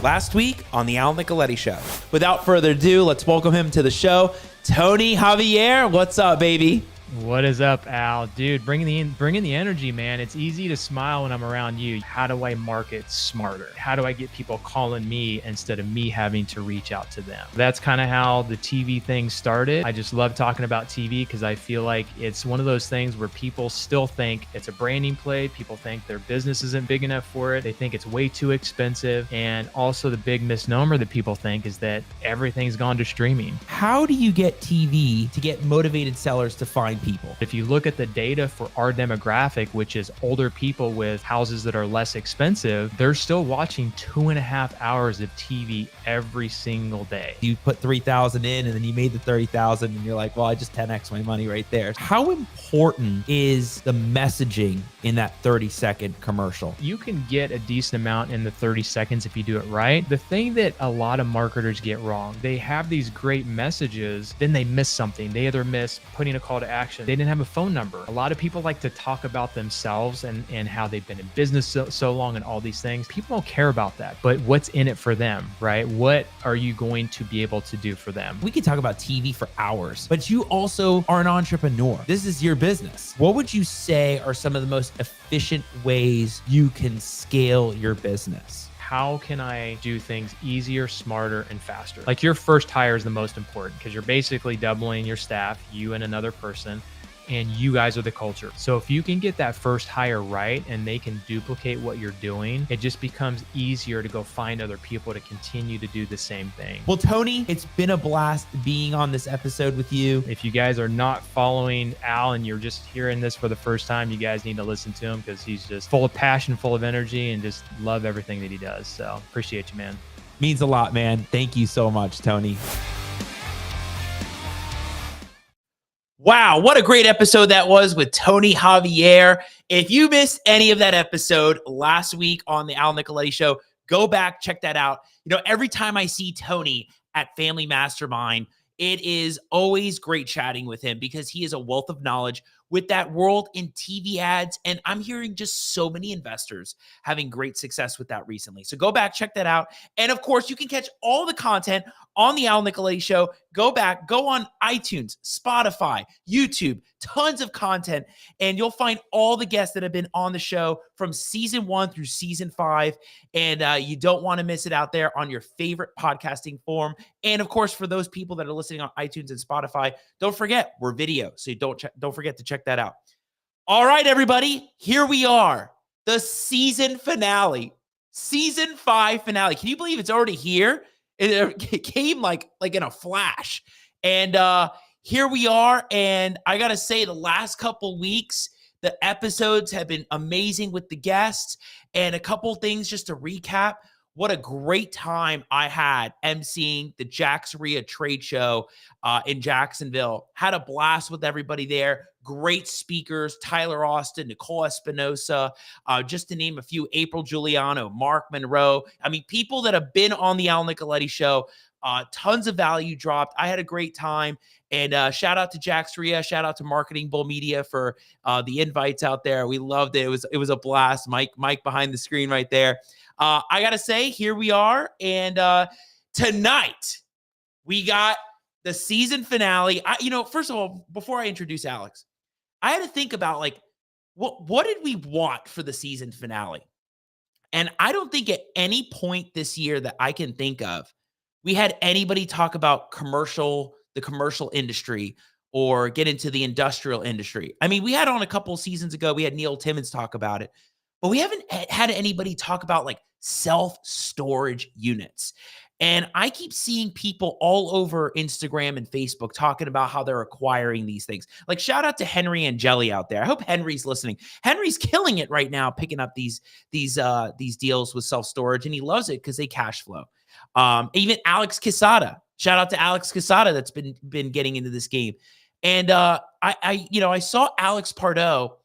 Last week on the Nicoletti Show. Without further ado, let's welcome him to the show. Tony Javier, what's up, baby? What is up, Al? Dude, bringing the energy, man. It's easy to smile when I'm around you. How do I market smarter? How do I get people calling me instead of me having to reach out to them? That's kind of how the TV thing started. I just love talking about TV because I feel like it's one of those things where people still think it's a branding play. People think their business isn't big enough for it. They think it's way too expensive. And also the big misnomer that people think is that everything's gone to streaming. How do you get TV to get motivated sellers to find people? If you look at the data for our demographic, which is older people with houses that are less expensive, they're still watching 2.5 hours of TV every single day. You put 3,000 in and then you made the 30,000 and you're like, well, I just 10x my money right there. How important is the messaging in that 30-second commercial? You can get a decent amount in the 30 seconds if you do it right. The thing that a lot of marketers get wrong, they have these great messages, then they miss something. They either miss putting a call to action. They didn't have a phone number. A lot of people like to talk about themselves and how they've been in business so long and all these things. People don't care about that, but what's in it for them, right? What are you going to be able to do for them? We could talk about TV for hours, but you also are an entrepreneur. This is your business. What would you say are some of the most efficient ways you can scale your business? How can I do things easier, smarter, and faster? Like your first hire is the most important because you're basically doubling your staff, you and another person, and you guys are the culture. So if you can get that first hire right and they can duplicate what you're doing, it just becomes easier to go find other people to continue to do the same thing. Well, Tony, it's been a blast being on this episode with you. If you guys are not following Al and you're just hearing this for the first time, you guys need to listen to him because he's just full of passion, full of energy, and just love everything that he does. So appreciate you, man. Means a lot, man. Thank you so much, Tony. Wow, what a great episode that was with Tony Javier. If you missed any of that episode last week on the Al Nicoletti Show, go back, check that out. You know, every time I see Tony at Family Mastermind, it is always great chatting with him because he is a wealth of knowledge with that world in TV ads. And I'm hearing just so many investors having great success with that recently. So go back, check that out. And of course, you can catch all the content on the Al Nicoletti Show. Go back, go on iTunes, Spotify, YouTube, tons of content, and you'll find all the guests that have been on the show from season 1 through season 5. And you don't want to miss it out there on your favorite podcasting form. And of course, for those people that are listening on iTunes and Spotify, don't forget we're video, so you don't forget to check that out. All right, everybody, here we are, the season finale, season 5 finale. Can you believe it's already here? It came like in a flash. And here we are. And I got to say, the last couple weeks, the episodes have been amazing with the guests. And a couple things just to recap. What a great time I had emceeing the Jaxria trade show in Jacksonville. Had a blast with everybody there. Great speakers, Tyler Austin, Nicole Espinosa, just to name a few, April Giuliano, Mark Monroe. I mean, people that have been on the Al Nicoletti Show. Tons of value dropped. I had a great time. And shout out to Jaxria, shout out to Marketing Bull Media for the invites out there. We loved it. It was a blast. Mike behind the screen right there. I got to say, here we are. And tonight, we got the season finale. First of all, before I introduce Alex, I had to think about, like, what did we want for the season finale? And I don't think at any point this year that I can think of, we had anybody talk about the commercial industry or get into the industrial industry. I mean, we had on a couple of seasons ago, we had Neil Timmons talk about it, but we haven't had anybody talk about like self-storage units. And I keep seeing people all over Instagram and Facebook talking about how they're acquiring these things. Like, shout out to Henry Angeli out there. I hope Henry's listening. Henry's killing it right now, picking up these deals with self-storage, and he loves it because they cash flow. Even Alex Quesada. Shout out to Alex Quesada that's been getting into this game. And I saw Alex Pardo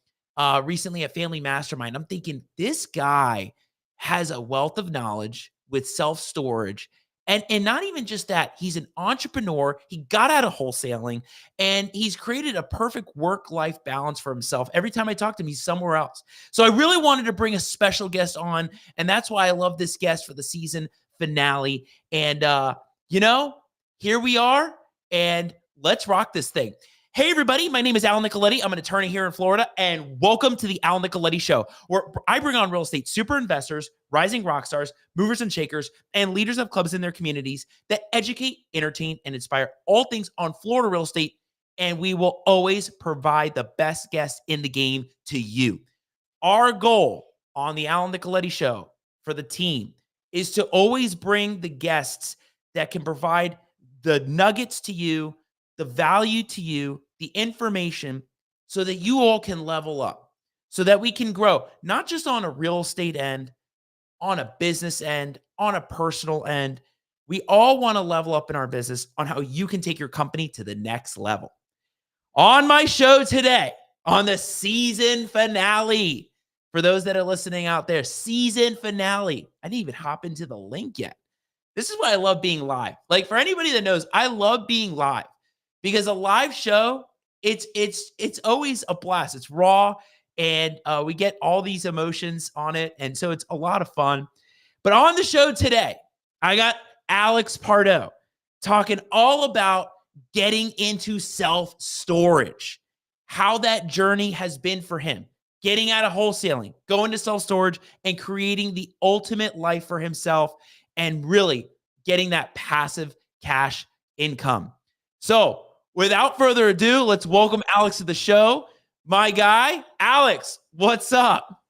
recently at Family Mastermind. I'm thinking this guy has a wealth of knowledge with self-storage. And not even just that, he's an entrepreneur. He got out of wholesaling and he's created a perfect work-life balance for himself. Every time I talk to him, he's somewhere else. So I really wanted to bring a special guest on, and that's why I love this guest for the season finale. And here we are, and let's rock this thing. Hey, everybody, my name is Al Nicoletti. I'm an attorney here in Florida, and welcome to the Al Nicoletti Show, where I bring on real estate super investors, rising rock stars, movers and shakers, and leaders of clubs in their communities that educate, entertain, and inspire all things on Florida real estate, and we will always provide the best guests in the game to you. Our goal on the Al Nicoletti Show for the team is to always bring the guests that can provide the nuggets to you, the value to you, the information, so that you all can level up, so that we can grow, not just on a real estate end, on a business end, on a personal end. We all want to level up in our business on how you can take your company to the next level. On my show today, on the season finale, for those that are listening out there, season finale. I didn't even hop into the link yet. This is why I love being live. Like, for anybody that knows, I love being live. Because a live show, it's always a blast. It's raw, and we get all these emotions on it, and so it's a lot of fun. But on the show today, I got Alex Pardo talking all about getting into self-storage, how that journey has been for him, getting out of wholesaling, going to self-storage, and creating the ultimate life for himself, and really getting that passive cash income. So, without further ado, let's welcome Alex to the show. My guy, Alex, what's up?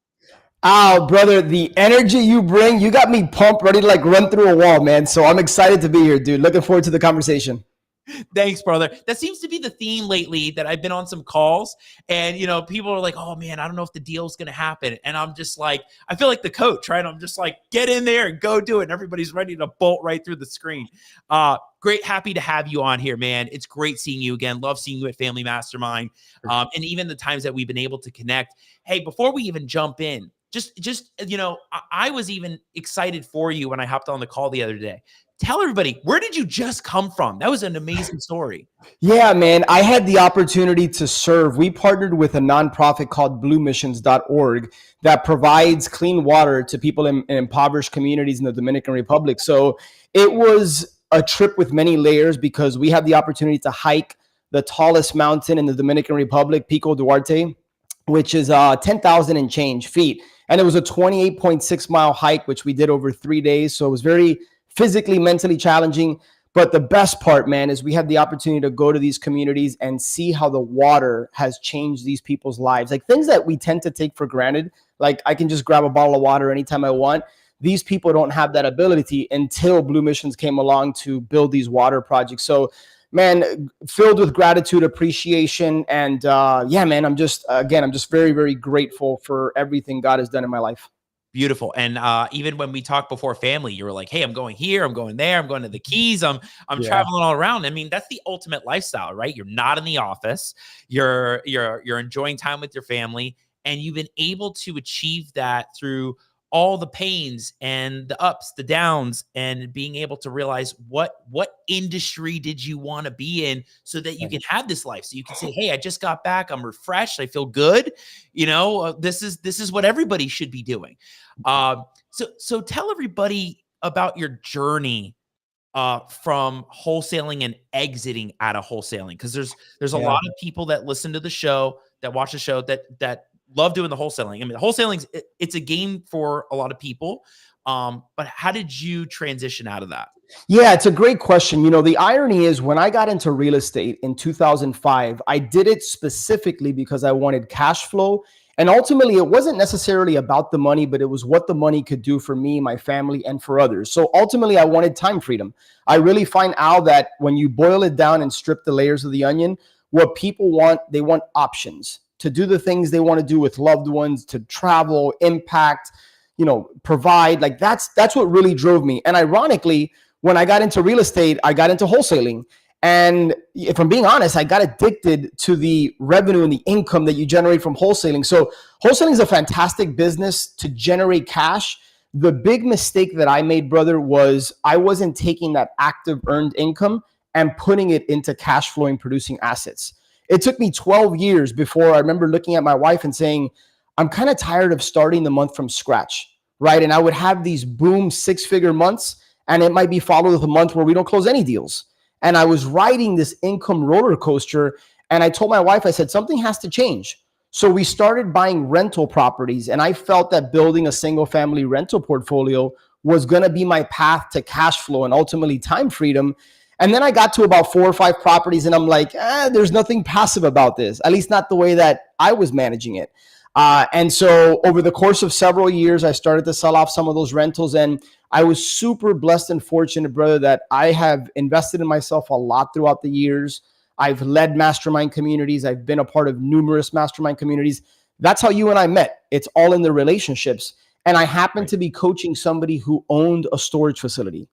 Oh, brother, the energy you bring, you got me pumped, ready to run through a wall, man. So I'm excited to be here, dude. Looking forward to the conversation. Thanks, brother. That seems to be the theme lately, that I've been on some calls and, people are like, oh man, I don't know if the deal's going to happen. And I'm just like, I feel like the coach, right? I'm just like, get in there and go do it. And everybody's ready to bolt right through the screen. Great. Happy to have you on here, man. It's great seeing you again. Love seeing you at Family Mastermind. And even the times that we've been able to connect. Hey, before we even jump in, I was even excited for you when I hopped on the call the other day. Tell everybody, where did you just come from? That was an amazing story. Yeah, man. I had the opportunity to serve. We partnered with a nonprofit called bluemissions.org that provides clean water to people in impoverished communities in the Dominican Republic. So it was a trip with many layers because we had the opportunity to hike the tallest mountain in the Dominican Republic, Pico Duarte, which is 10,000 and change feet. And it was a 28.6 mile hike, which we did over 3 days. So it was very physically, mentally challenging. But the best part, man, is we had the opportunity to go to these communities and see how the water has changed these people's lives. Like things that we tend to take for granted, like I can just grab a bottle of water anytime I want. These people don't have that ability until Blue Missions came along to build these water projects. So, man, filled with gratitude, appreciation. And yeah, man, I'm just very, very grateful for everything God has done in my life. Beautiful. And even when we talked before family, you were like, hey, I'm going here, I'm going there, I'm going to the Keys, I'm traveling all around. I mean, that's the ultimate lifestyle, right? You're not in the office, you're enjoying time with your family, and you've been able to achieve that through all the pains and the ups, the downs, and being able to realize what industry did you want to be in so that you can have this life. So you can say, hey, I just got back. I'm refreshed. I feel good. This is what everybody should be doing. So tell everybody about your journey from wholesaling and exiting out of wholesaling. Cause there's a lot of people that listen to the show, that watch the show, that love doing the wholesaling. I mean, wholesaling, it's a game for a lot of people. But how did you transition out of that? Yeah, it's a great question. The irony is when I got into real estate in 2005, I did it specifically because I wanted cash flow. And ultimately, it wasn't necessarily about the money, but it was what the money could do for me, my family, and for others. So ultimately, I wanted time freedom. I really find out that when you boil it down and strip the layers of the onion, what people want, they want options to do the things they want to do with loved ones, to travel, impact, provide. Like that's what really drove me. And ironically, when I got into real estate, I got into wholesaling. And if I'm being honest, I got addicted to the revenue and the income that you generate from wholesaling. So wholesaling is a fantastic business to generate cash. The big mistake that I made, brother, was I wasn't taking that active earned income and putting it into cash flowing producing assets. It took me 12 years before I remember looking at my wife and saying, I'm kind of tired of starting the month from scratch, right? And I would have these boom 6-figure months, and it might be followed with a month where we don't close any deals. And I was riding this income roller coaster. And I told my wife, I said, something has to change. So we started buying rental properties. And I felt that building a single family rental portfolio was going to be my path to cash flow and ultimately time freedom. And then I got to about 4 or 5 properties and I'm like, there's nothing passive about this, at least not the way that I was managing it. And so over the course of several years, I started to sell off some of those rentals. And I was super blessed and fortunate, brother, that I have invested in myself a lot throughout the years. I've led mastermind communities. I've been a part of numerous mastermind communities. That's how you and I met. It's all in the relationships. And I happened to be coaching somebody who owned a storage facility.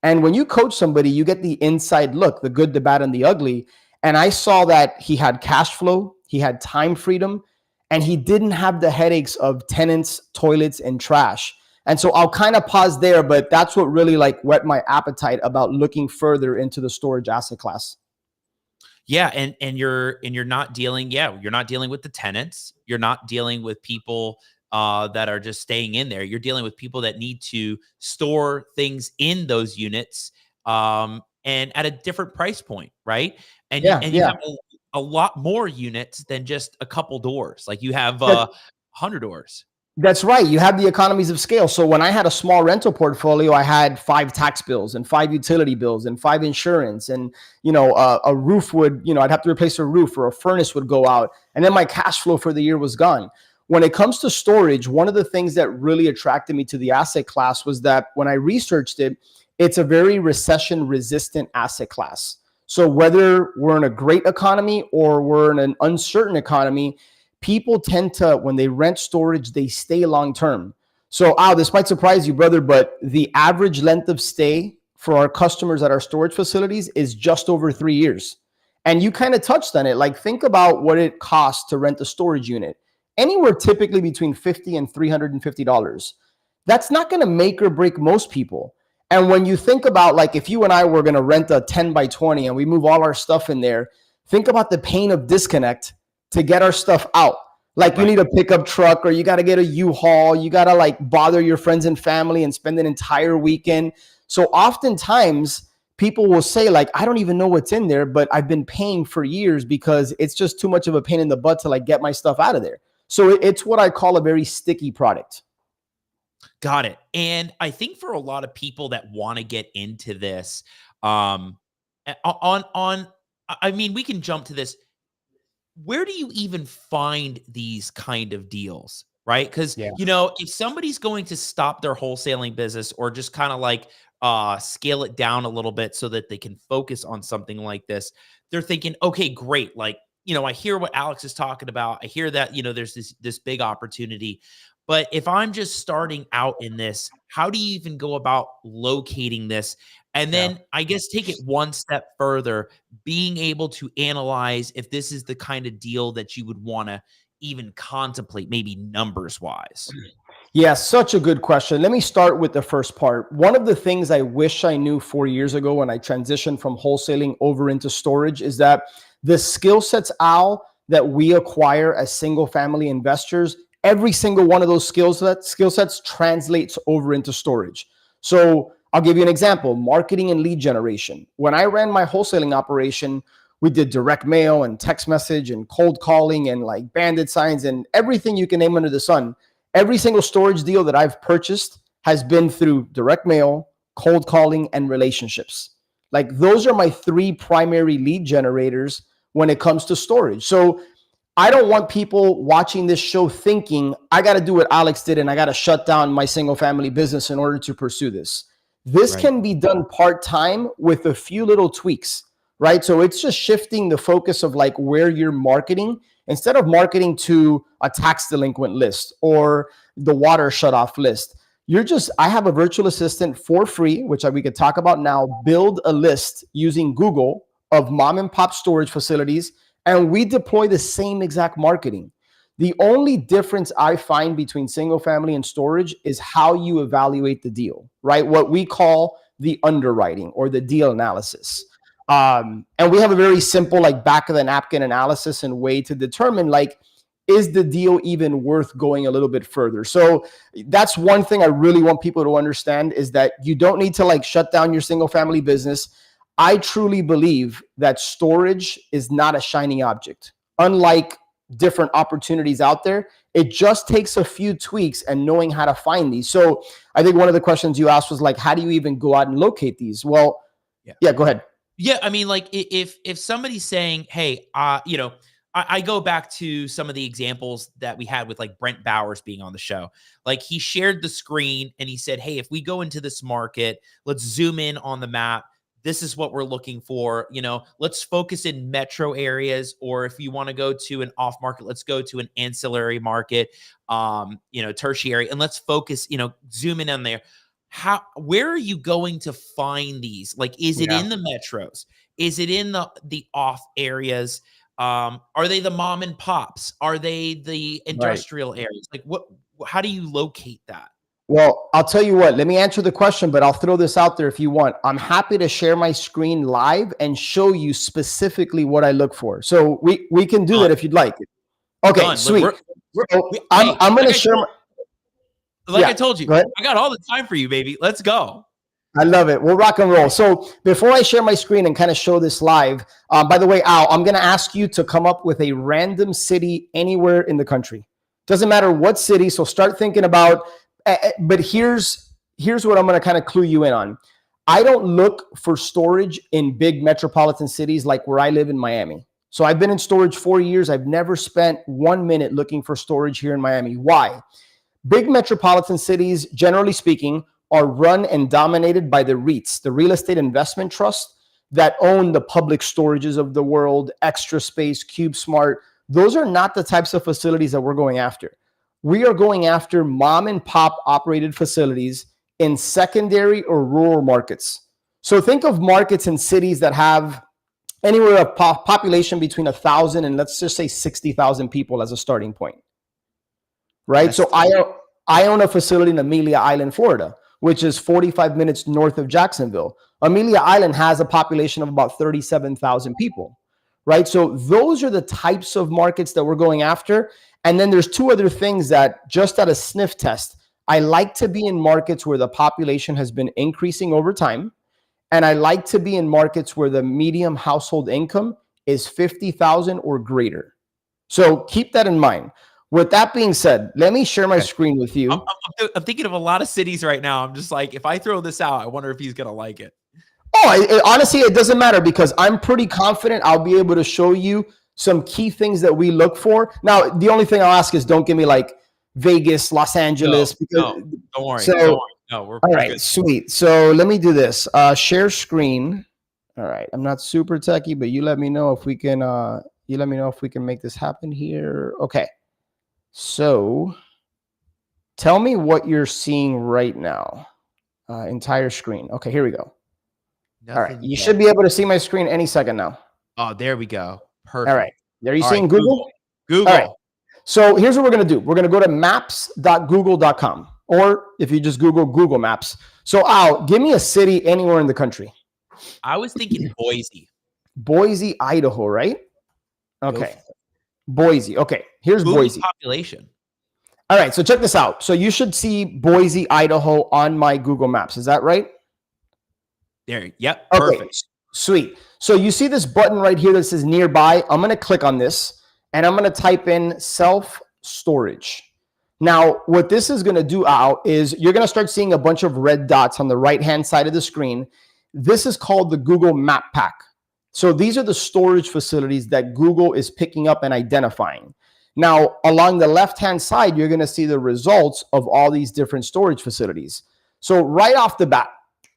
And when you coach somebody, you get the inside look, the good, the bad, and the ugly. And I saw that he had cash flow, he had time freedom, and he didn't have the headaches of tenants, toilets, and trash. And so I'll kind of pause there, but that's what really like whet my appetite about looking further into the storage asset class. Yeah, and you're not dealing, you're not dealing with the tenants. You're not dealing with people that are just staying in there. You're dealing with people that need to store things in those units and at a different price point, right? And you have a lot more units than just a couple doors. Like you have 100 doors. That's right. You have the economies of scale. So when I had a small rental portfolio, I had 5 tax bills and 5 utility bills and 5 insurance. And, a roof would, I'd have to replace a roof or a furnace would go out. And then my cash flow for the year was gone. When it comes to storage, one of the things that really attracted me to the asset class was that when I researched it, it's a very recession resistant asset class. So whether we're in a great economy or we're in an uncertain economy, people tend to, when they rent storage, they stay long term. So, this might surprise you, brother, but the average length of stay for our customers at our storage facilities is just over 3 years. And you kind of touched on it. Like, think about what it costs to rent a storage unit, anywhere typically between $50 and $350. That's not going to make or break most people. And when you think about, like, if you and I were going to rent a 10 by 20 and we move all our stuff in there, think about the pain of disconnect to get our stuff out. Like you need a pickup truck or you got to get a U-Haul. You got to like bother your friends and family and spend an entire weekend. So oftentimes people will say like, I don't even know what's in there, but I've been paying for years because it's just too much of a pain in the butt to like get my stuff out of there. So it's what I call a very sticky product. Got it. And I think for a lot of people that want to get into this, I mean, we can jump to this. Where do you even find these kind of deals, right? Because, if somebody's going to stop their wholesaling business or just kind of like scale it down a little bit so that they can focus on something like this, they're thinking, okay, great. Like, I hear what Alex is talking about. I hear that, there's this big opportunity. But if I'm just starting out in this, how do you even go about locating this? And then I guess take it one step further, being able to analyze if this is the kind of deal that you would want to even contemplate, maybe numbers wise. Yeah, such a good question. Let me start with the first part. One of the things I wish I knew 4 years ago when I transitioned from wholesaling over into storage is that the skill sets, Al, that we acquire as single family investors, every single one of those skill sets translates over into storage. So I'll give you an example, marketing and lead generation. When I ran my wholesaling operation, we did direct mail and text message and cold calling and like bandit signs and everything you can name under the sun. Every single storage deal that I've purchased has been through direct mail, cold calling, and relationships. Like those are my 3 primary lead generators when it comes to storage. So I don't want people watching this show thinking I got to do what Alex did and I got to shut down my single family business in order to pursue this. This can be done part-time with a few little tweaks, right? So it's just shifting the focus of like where you're marketing. Instead of marketing to a tax delinquent list or the water shutoff list, I have a virtual assistant for free, which we could talk about now, build a list using Google of mom and pop storage facilities. And we deploy the same exact marketing. The only difference I find between single family and storage is how you evaluate the deal, right? What we call the underwriting or the deal analysis. And we have a very simple, like back of the napkin analysis and way to determine, like, is the deal even worth going a little bit further? So that's one thing I really want people to understand, is that you don't need to like shut down your single family business. I truly believe that storage is not a shiny object. Unlike different opportunities out there, it just takes a few tweaks and knowing how to find these. So I think one of the questions you asked was like, how do you even go out and locate these? Well, yeah, go ahead. Yeah, I mean, like if somebody's saying, "Hey, I go back to some of the examples that we had with like Brent Bowers being on the show. Like he shared the screen and he said, "Hey, if we go into this market, let's zoom in on the map. This is what we're looking for. Let's focus in metro areas, or if you want to go to an off market, let's go to an ancillary market, tertiary, and let's focus, zoom in on there." Where are you going to find these? Like, is it in the metros? Is it in the off areas? Are they the mom and pops? Are they the industrial areas? Like how do you locate that? Well, I'll tell you what, let me answer the question, but I'll throw this out there if you want. I'm happy to share my screen live and show you specifically what I look for. So we can do that if you'd like. Okay, done. Sweet. I'm going to share I told you, I got all the time for you, baby. Let's go. I love it. We'll rock and roll. So before I share my screen and kind of show this live, by the way, Al, I'm going to ask you to come up with a random city anywhere in the country. Doesn't matter what city. So start thinking about, but here's what I'm going to kind of clue you in on. I don't look for storage in big metropolitan cities like where I live in Miami. So I've been in storage 4 years. I've never spent 1 minute looking for storage here in Miami. Why? Big metropolitan cities, generally speaking, are run and dominated by the REITs, the real estate investment trust, that own the public storages of the world, Extra Space, CubeSmart. Those are not the types of facilities that we're going after. We are going after mom and pop operated facilities in secondary or rural markets. So think of markets in cities that have anywhere a population between 1,000 and let's just say 60,000 people as a starting point. Right? So I own a facility in Amelia Island, Florida, which is 45 minutes north of Jacksonville. Amelia Island has a population of about 37,000 people, right? So those are the types of markets that we're going after. And then there's two other things that just at a sniff test, I like to be in markets where the population has been increasing over time. And I like to be in markets where the median household income is 50,000 or greater. So keep that in mind. With that being said, let me share my screen with you. I'm thinking of a lot of cities right now. I'm just like, if I throw this out, I wonder if he's going to like it. Honestly, it doesn't matter because I'm pretty confident I'll be able to show you some key things that we look for. Now, the only thing I'll ask is don't give me like Vegas, Los Angeles. Don't worry. No, we're all right, good. Sweet. So let me do this. Share screen. All right. I'm not super techie, but you let me know if we can make this happen here. Okay. So tell me what you're seeing right now. Entire screen. Okay, here we go. All right. You should be able to see my screen any second now. Oh, there we go. Perfect. All right. Are you seeing Google? Google. All right. So here's what we're going to do. We're going to go to maps.google.com, or if you just Google Maps. So Al, give me a city anywhere in the country. I was thinking Boise. Boise, Idaho, right? Okay. Boise. Okay. Here's Boise. Population. All right. So check this out. So you should see Boise, Idaho on my Google Maps. Is that right? There. Yep. Okay. Perfect. Sweet. So you see this button right here that says nearby. I'm going to click on this and I'm going to type in self-storage. Now, what this is going to do, Al, is you're going to start seeing a bunch of red dots on the right-hand side of the screen. This is called the Google Map Pack. So these are the storage facilities that Google is picking up and identifying. Now, along the left-hand side, you're going to see the results of all these different storage facilities. So right off the bat,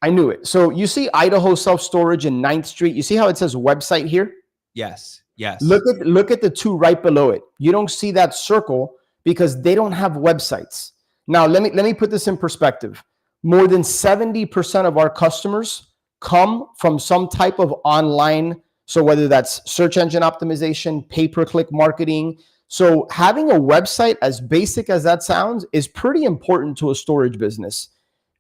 I knew it. So you see Idaho Self-Storage in 9th Street. You see how it says website here? Yes. Yes. Look at the two right below it. You don't see that circle because they don't have websites. Now, let me put this in perspective. More than 70% of our customers come from some type of online, so whether that's search engine optimization, pay-per-click marketing. So having a website, as basic as that sounds, is pretty important to a storage business.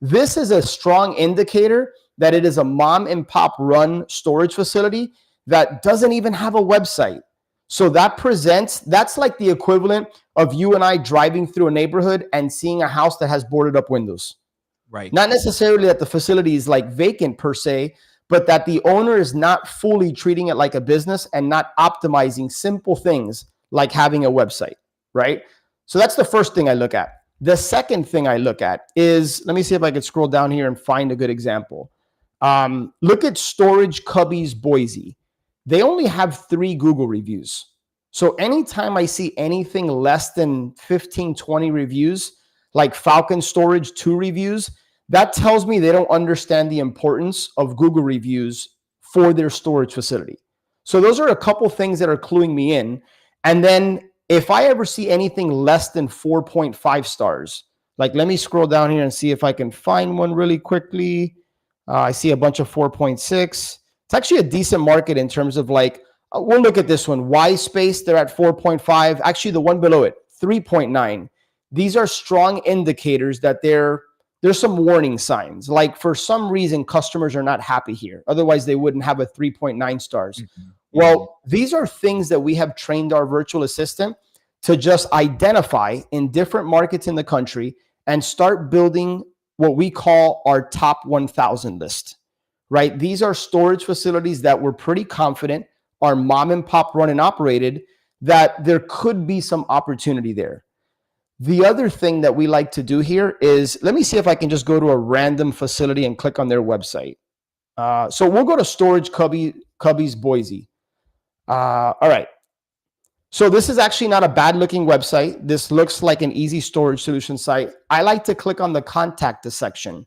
This is a strong indicator that it is a mom and pop run storage facility that doesn't even have a website. So that's like the equivalent of you and I driving through a neighborhood and seeing a house that has boarded up windows. Right. Not necessarily that the facility is like vacant per se, but that the owner is not fully treating it like a business and not optimizing simple things like having a website, right? So that's the first thing I look at. The second thing I look at is, let me see if I can scroll down here and find a good example. Look at Storage Cubbies Boise. They only have 3 Google reviews. So anytime I see anything less than 15, 20 reviews, like Falcon Storage 2 reviews, that tells me they don't understand the importance of Google reviews for their storage facility. So those are a couple things that are cluing me in. And then if I ever see anything less than 4.5 stars, like let me scroll down here and see if I can find one really quickly. I see a bunch of 4.6. It's actually a decent market in terms of like, we'll look at this one. Y Space, they're at 4.5. Actually, the one below it, 3.9. These are strong indicators that there's some warning signs. Like for some reason, customers are not happy here. Otherwise, they wouldn't have a 3.9 stars. Mm-hmm. Well, these are things that we have trained our virtual assistant to just identify in different markets in the country and start building what we call our top 1,000 list, right? These are storage facilities that we're pretty confident are mom and pop run and operated, that there could be some opportunity there. The other thing that we like to do here is, let me see if I can just go to a random facility and click on their website. So we'll go to Storage Cubbies Boise. All right. So this is actually not a bad looking website. This looks like an easy storage solution site. I like to click on the contact us section.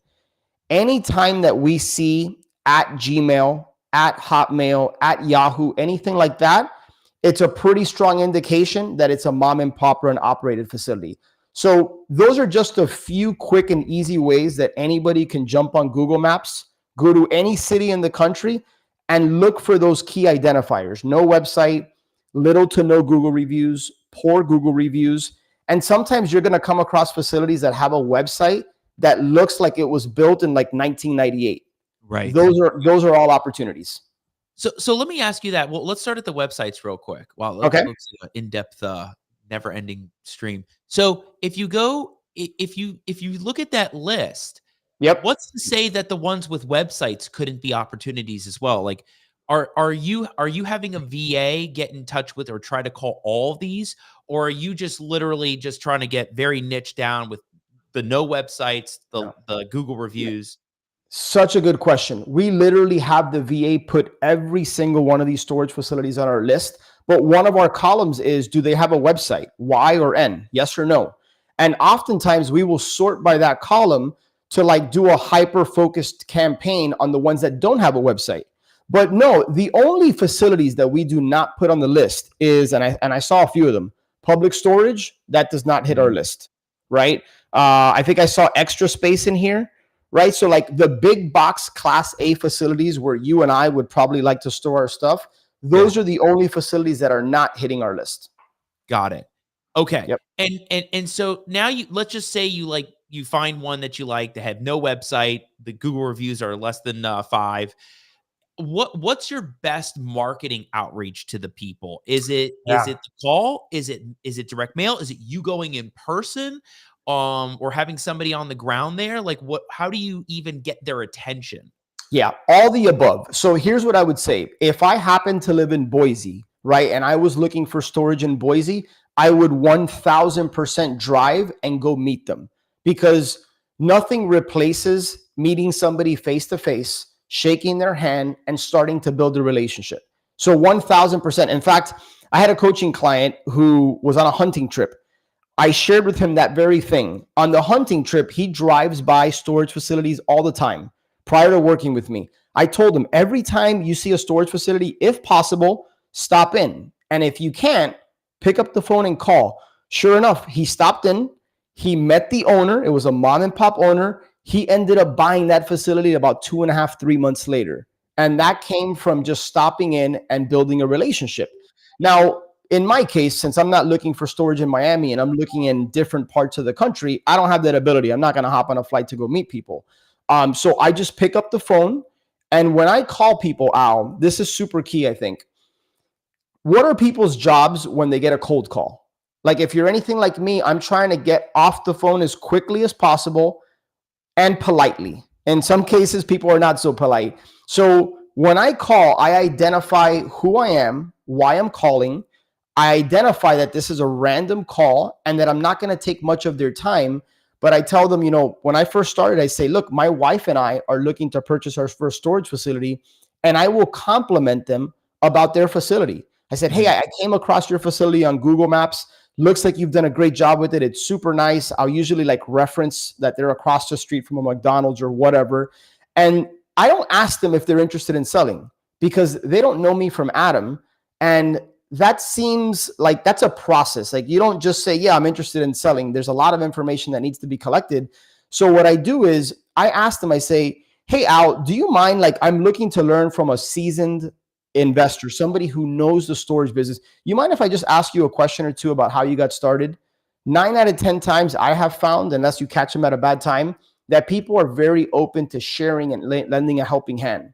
Anytime that we see at Gmail, at Hotmail, at Yahoo, anything like that, it's a pretty strong indication that it's a mom and pop run operated facility. So those are just a few quick and easy ways that anybody can jump on Google Maps, go to any city in the country and look for those key identifiers. No website, little to no Google reviews, poor Google reviews. And sometimes you're going to come across facilities that have a website that looks like it was built in like 1998. Right. Those are all opportunities. So let me ask you that. Well, let's start at the websites real quick. Wow. Okay. Let's do an in-depth, never-ending stream. So if you look at that list, yep. What's to say that the ones with websites couldn't be opportunities as well? Like, are you having a VA get in touch with or try to call all of these, or are you just literally just trying to get very niche down with the no websites, the Google reviews? Such a good question. We literally have the VA put every single one of these storage facilities on our list, but one of our columns is, do they have a website? Y or N? Yes or no? And oftentimes we will sort by that column to like do a hyper-focused campaign on the ones that don't have a website. But no, the only facilities that we do not put on the list is, and I saw a few of them, public storage, that does not hit our list, right? I think I saw Extra Space in here, right? So like the big box Class A facilities where you and I would probably like to store our stuff, those are the only facilities that are not hitting our list. Got it. Okay. Yep. And so now let's just say you find one that you like that have no website. The Google reviews are less than 5. What's your best marketing outreach to the people? Is it the call? Is it direct mail? Is it you going in person? Or having somebody on the ground there? Like how do you even get their attention? Yeah, all the above. So here's what I would say. If I happen to live in Boise, right, and I was looking for storage in Boise, I would 1000% drive and go meet them, because nothing replaces meeting somebody face to face, shaking their hand and starting to build a relationship. So 1000%. In fact, I had a coaching client who was on a hunting trip. I shared with him that very thing. On the hunting trip, he drives by storage facilities all the time. Prior to working with me, I told him, every time you see a storage facility, if possible, stop in. And if you can't, pick up the phone and call. Sure enough, he stopped in. He met the owner. It was a mom and pop owner. He ended up buying that facility about 2.5, 3 months later. And that came from just stopping in and building a relationship. Now, in my case, since I'm not looking for storage in Miami and I'm looking in different parts of the country, I don't have that ability. I'm not going to hop on a flight to go meet people. So I just pick up the phone. And when I call people, Al, this is super key, I think. What are people's jobs when they get a cold call? Like if you're anything like me, I'm trying to get off the phone as quickly as possible and politely. In some cases, people are not so polite. So when I call, I identify who I am, why I'm calling. I identify that this is a random call and that I'm not going to take much of their time. But I tell them, when I first started, I say, look, my wife and I are looking to purchase our first storage facility, and I will compliment them about their facility. I said, hey, I came across your facility on Google Maps. Looks like you've done a great job with it. It's super nice. I'll usually reference that they're across the street from a McDonald's or whatever. And I don't ask them if they're interested in selling because they don't know me from Adam. And that seems like that's a process. Like you don't just say, yeah, I'm interested in selling. There's a lot of information that needs to be collected. So what I do is I ask them, I say, hey, Al, do you mind? I'm looking to learn from a seasoned investor, somebody who knows the storage business. You mind if I just ask you a question or two about how you got started? 9 out of 10 times I have found, unless you catch them at a bad time, that people are very open to sharing and lending a helping hand.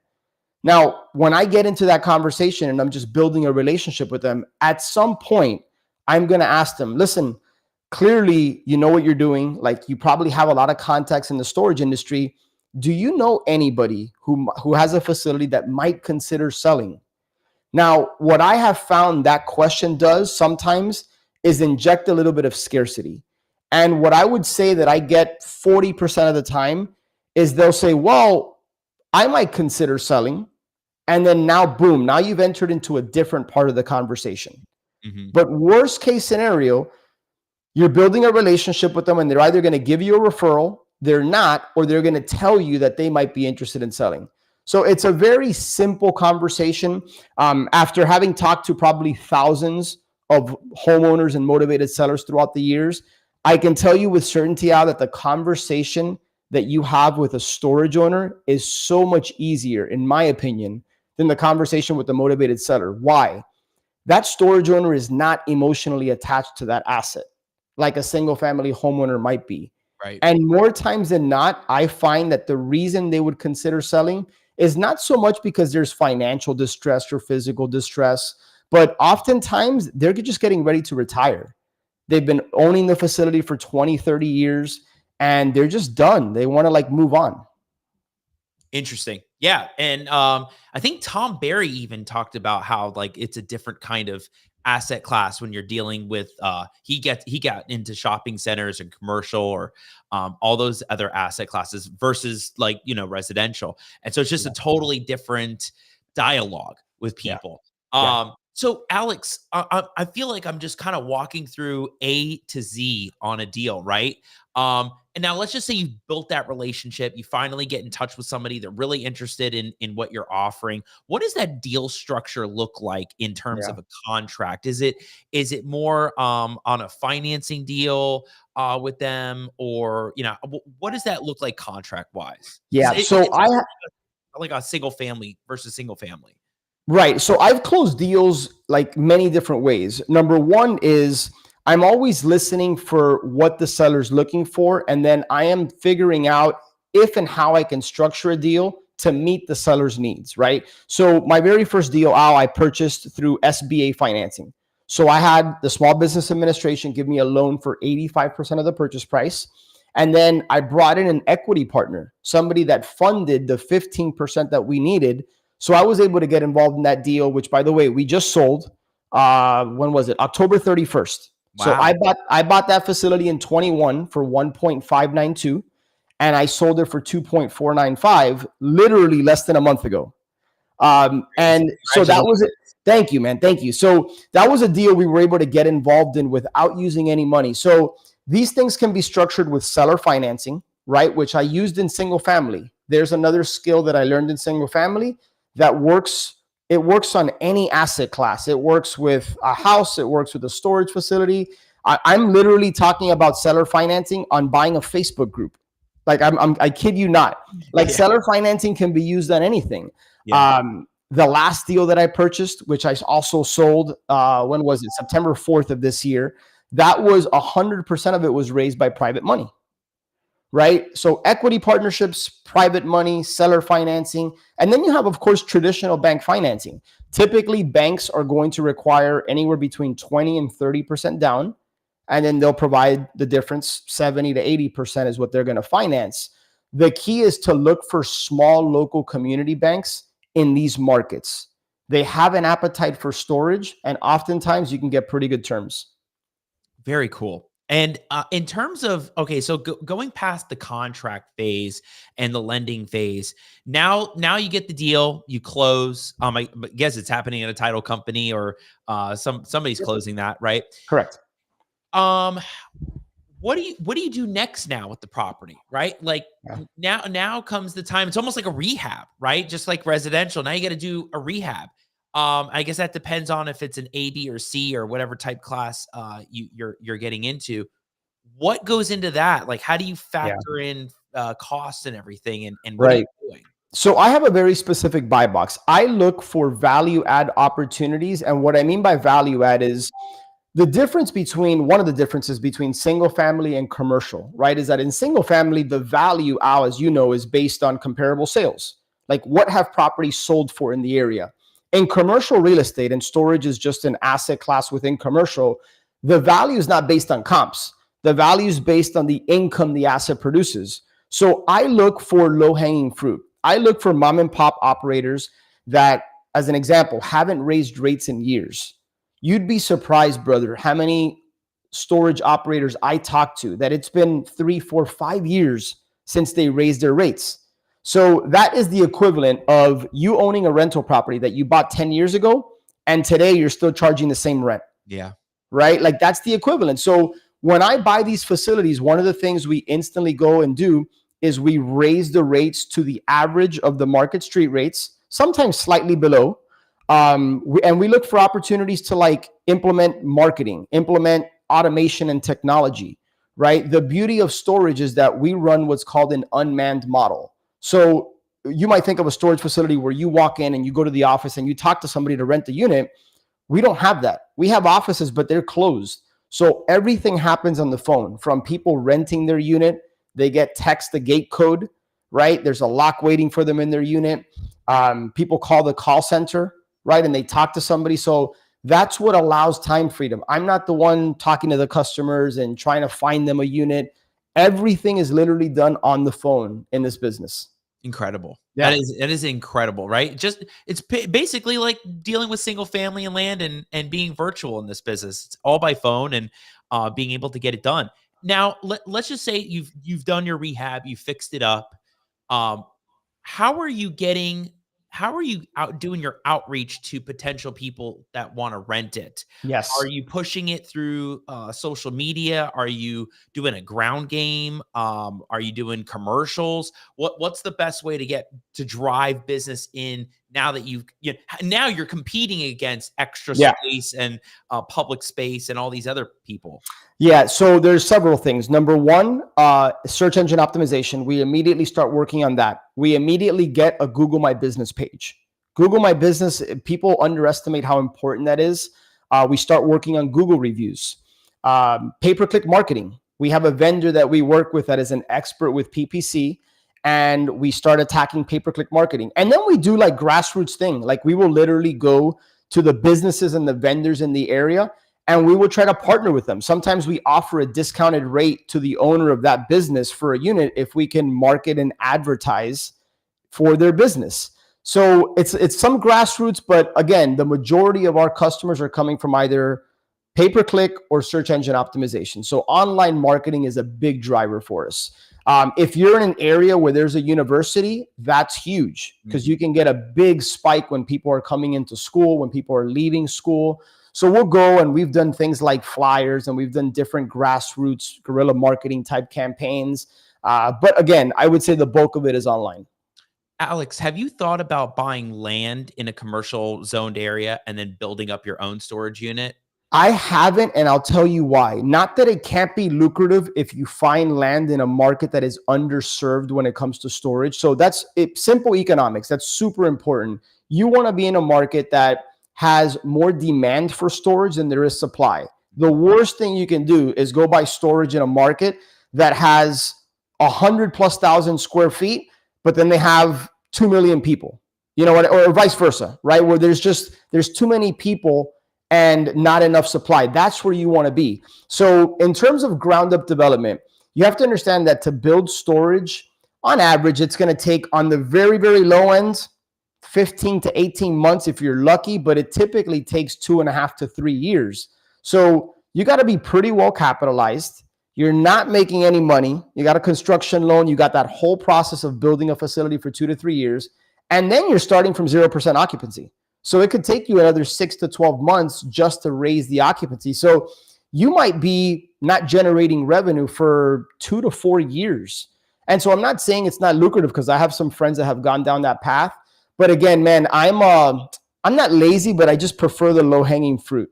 Now, when I get into that conversation and I'm just building a relationship with them, at some point, I'm going to ask them, listen, clearly, you know what you're doing. You probably have a lot of contacts in the storage industry. Do you know anybody who has a facility that might consider selling? Now, what I have found that question does sometimes is inject a little bit of scarcity. And what I would say that I get 40% of the time is they'll say, well, I might consider selling. And then now, boom, now you've entered into a different part of the conversation. Mm-hmm. But worst case scenario, you're building a relationship with them and they're either going to give you a referral, they're not, or they're going to tell you that they might be interested in selling. So it's a very simple conversation. After having talked to probably thousands of homeowners and motivated sellers throughout the years, I can tell you with certainty, Al, that the conversation that you have with a storage owner is so much easier, in my opinion, than the conversation with the motivated seller. Why? That storage owner is not emotionally attached to that asset like a single family homeowner might be. Right. And more times than not, I find that the reason they would consider selling is not so much because there's financial distress or physical distress, but oftentimes they're just getting ready to retire. They've been owning the facility for 20, 30 years, and they're just done. They want to move on. Interesting. Yeah. And I think Tom Berry even talked about how it's a different kind of asset class when you're dealing with he got into shopping centers and commercial or all those other asset classes versus residential. And so it's just a totally different dialogue with people. Yeah. So Alex, I feel like I'm just kind of walking through A to Z on a deal, right? And now let's just say you've built that relationship. You finally get in touch with somebody. They're really interested in what you're offering. What does that deal structure look like in terms of a contract? Is it more on a financing deal with them, or what does that look like contract wise? Yeah. So I like a single family versus single family. Right. So I've closed deals many different ways. Number one is I'm always listening for what the seller's looking for. And then I am figuring out if and how I can structure a deal to meet the seller's needs. Right. So my very first deal, Al, I purchased through SBA financing. So I had the Small Business Administration give me a loan for 85% of the purchase price. And then I brought in an equity partner, somebody that funded the 15% that we needed. So I was able to get involved in that deal, which, by the way, we just sold. When was it? October 31st. Wow. So I bought that facility in 21 for 1.592, and I sold it for 2.495, literally less than a month ago. And so that was it. Thank you, man. Thank you. So that was a deal we were able to get involved in without using any money. So these things can be structured with seller financing, right? Which I used in single family. There's another skill that I learned in single family that works. It works on any asset class. It works with a house. It works with a storage facility. I'm literally talking about seller financing on buying a Facebook group. I kid you not. Seller financing can be used on anything. Yeah. The last deal that I purchased, which I also sold, when was it? September 4th of this year. That was 100% of it was raised by private money, right? So equity partnerships, private money, seller financing, and then you have, of course, traditional bank financing. Typically, banks are going to require anywhere between 20 and 30% down, and then they'll provide the difference. 70 to 80% is what they're going to finance. The key is to look for small local community banks in these markets. They have an appetite for storage, and oftentimes you can get pretty good terms. Very cool. And in terms of, okay, so going past the contract phase and the lending phase, now you get the deal, you close. I guess it's happening at a title company or somebody's closing that, right? Correct. Um, what do you do next now with the property, right? Like now comes the time. It's almost like a rehab, right? Just like residential. Now you got to do a rehab. I guess that depends on if it's an A, B, or C or whatever type class you're getting into. What goes into that? Like, how do you factor in costs and everything? And what are you doing? So I have a very specific buy box. I look for value add opportunities, and what I mean by value add is one of the differences between single family and commercial, right? Is that in single family, the value, Al, as you know, is based on comparable sales. Like, what have properties sold for in the area? In commercial real estate, and storage is just an asset class within commercial, the value is not based on comps. The value is based on the income the asset produces. So I look for low-hanging fruit. I look for mom and pop operators that, as an example, haven't raised rates in years. You'd be surprised, brother, how many storage operators I talk to that it's been 3, 4, 5 years since they raised their rates. So that is the equivalent of you owning a rental property that you bought 10 years ago, and today you're still charging the same rent. Yeah. Right? Like, that's the equivalent. So when I buy these facilities, one of the things we instantly go and do is we raise the rates to the average of the market street rates, sometimes slightly below. And we look for opportunities to like implement marketing, implement automation and technology, right? The beauty of storage is that we run what's called an unmanned model. So you might think of a storage facility where you walk in and you go to the office and you talk to somebody to rent the unit. We don't have that. We have offices, but they're closed. So everything happens on the phone, from people renting their unit. They get text the gate code, right? There's a lock waiting for them in their unit. People call the call center, right? And they talk to somebody. So that's what allows time freedom. I'm not the one talking to the customers and trying to find them a unit. Everything is literally done on the phone in this business. Incredible. Yeah. That is incredible, right? Just it's basically like dealing with single family and land and being virtual in this business. It's all by phone and being able to get it done. Now, let's just say you've done your rehab, you fixed it up. How are you out doing your outreach to potential people that want to rent it? Yes. Are you pushing it through social media? Are you doing a ground game? Are you doing commercials? What's the best way to drive business in now that now you're competing against extra space and public space and all these other people? Yeah, so there's several things. Number one, search engine optimization. We immediately start working on that. We immediately get a Google My Business page. Google My Business, people underestimate how important that is. We start working on Google reviews. Pay-per-click marketing. We have a vendor that we work with that is an expert with PPC, and we start attacking pay-per-click marketing. And then we do like grassroots thing. Like, we will literally go to the businesses and the vendors in the area, and we will try to partner with them. Sometimes we offer a discounted rate to the owner of that business for a unit if we can market and advertise for their business. So it's some grassroots, but again, the majority of our customers are coming from either pay-per-click or search engine optimization. So online marketing is a big driver for us. If you're in an area where there's a university, that's huge because you can get a big spike when people are coming into school, when people are leaving school. So we'll go, and we've done things like flyers, and we've done different grassroots guerrilla marketing type campaigns. But again, I would say the bulk of it is online. Alex, have you thought about buying land in a commercial zoned area and then building up your own storage unit? I haven't, and I'll tell you why. Not that it can't be lucrative if you find land in a market that is underserved when it comes to storage. So that's simple economics. That's super important. You want to be in a market that has more demand for storage than there is supply. The worst thing you can do is go buy storage in a market that has 100,000+ square feet, but then they have 2 million people, you know what, or vice versa, right? Where there's too many people and not enough supply. That's where you want to be. So in terms of ground up development, you have to understand that to build storage, on average, it's going to take, on the very, very low end, 15 to 18 months if you're lucky, but it typically takes 2.5 to 3 years. So you got to be pretty well capitalized. You're not making any money. You got a construction loan. You got that whole process of building a facility for 2 to 3 years. And then you're starting from 0% occupancy. So it could take you another 6 to 12 months just to raise the occupancy. So you might be not generating revenue for 2 to 4 years. And so I'm not saying it's not lucrative, because I have some friends that have gone down that path. But again, man, I'm not lazy, but I just prefer the low-hanging fruit.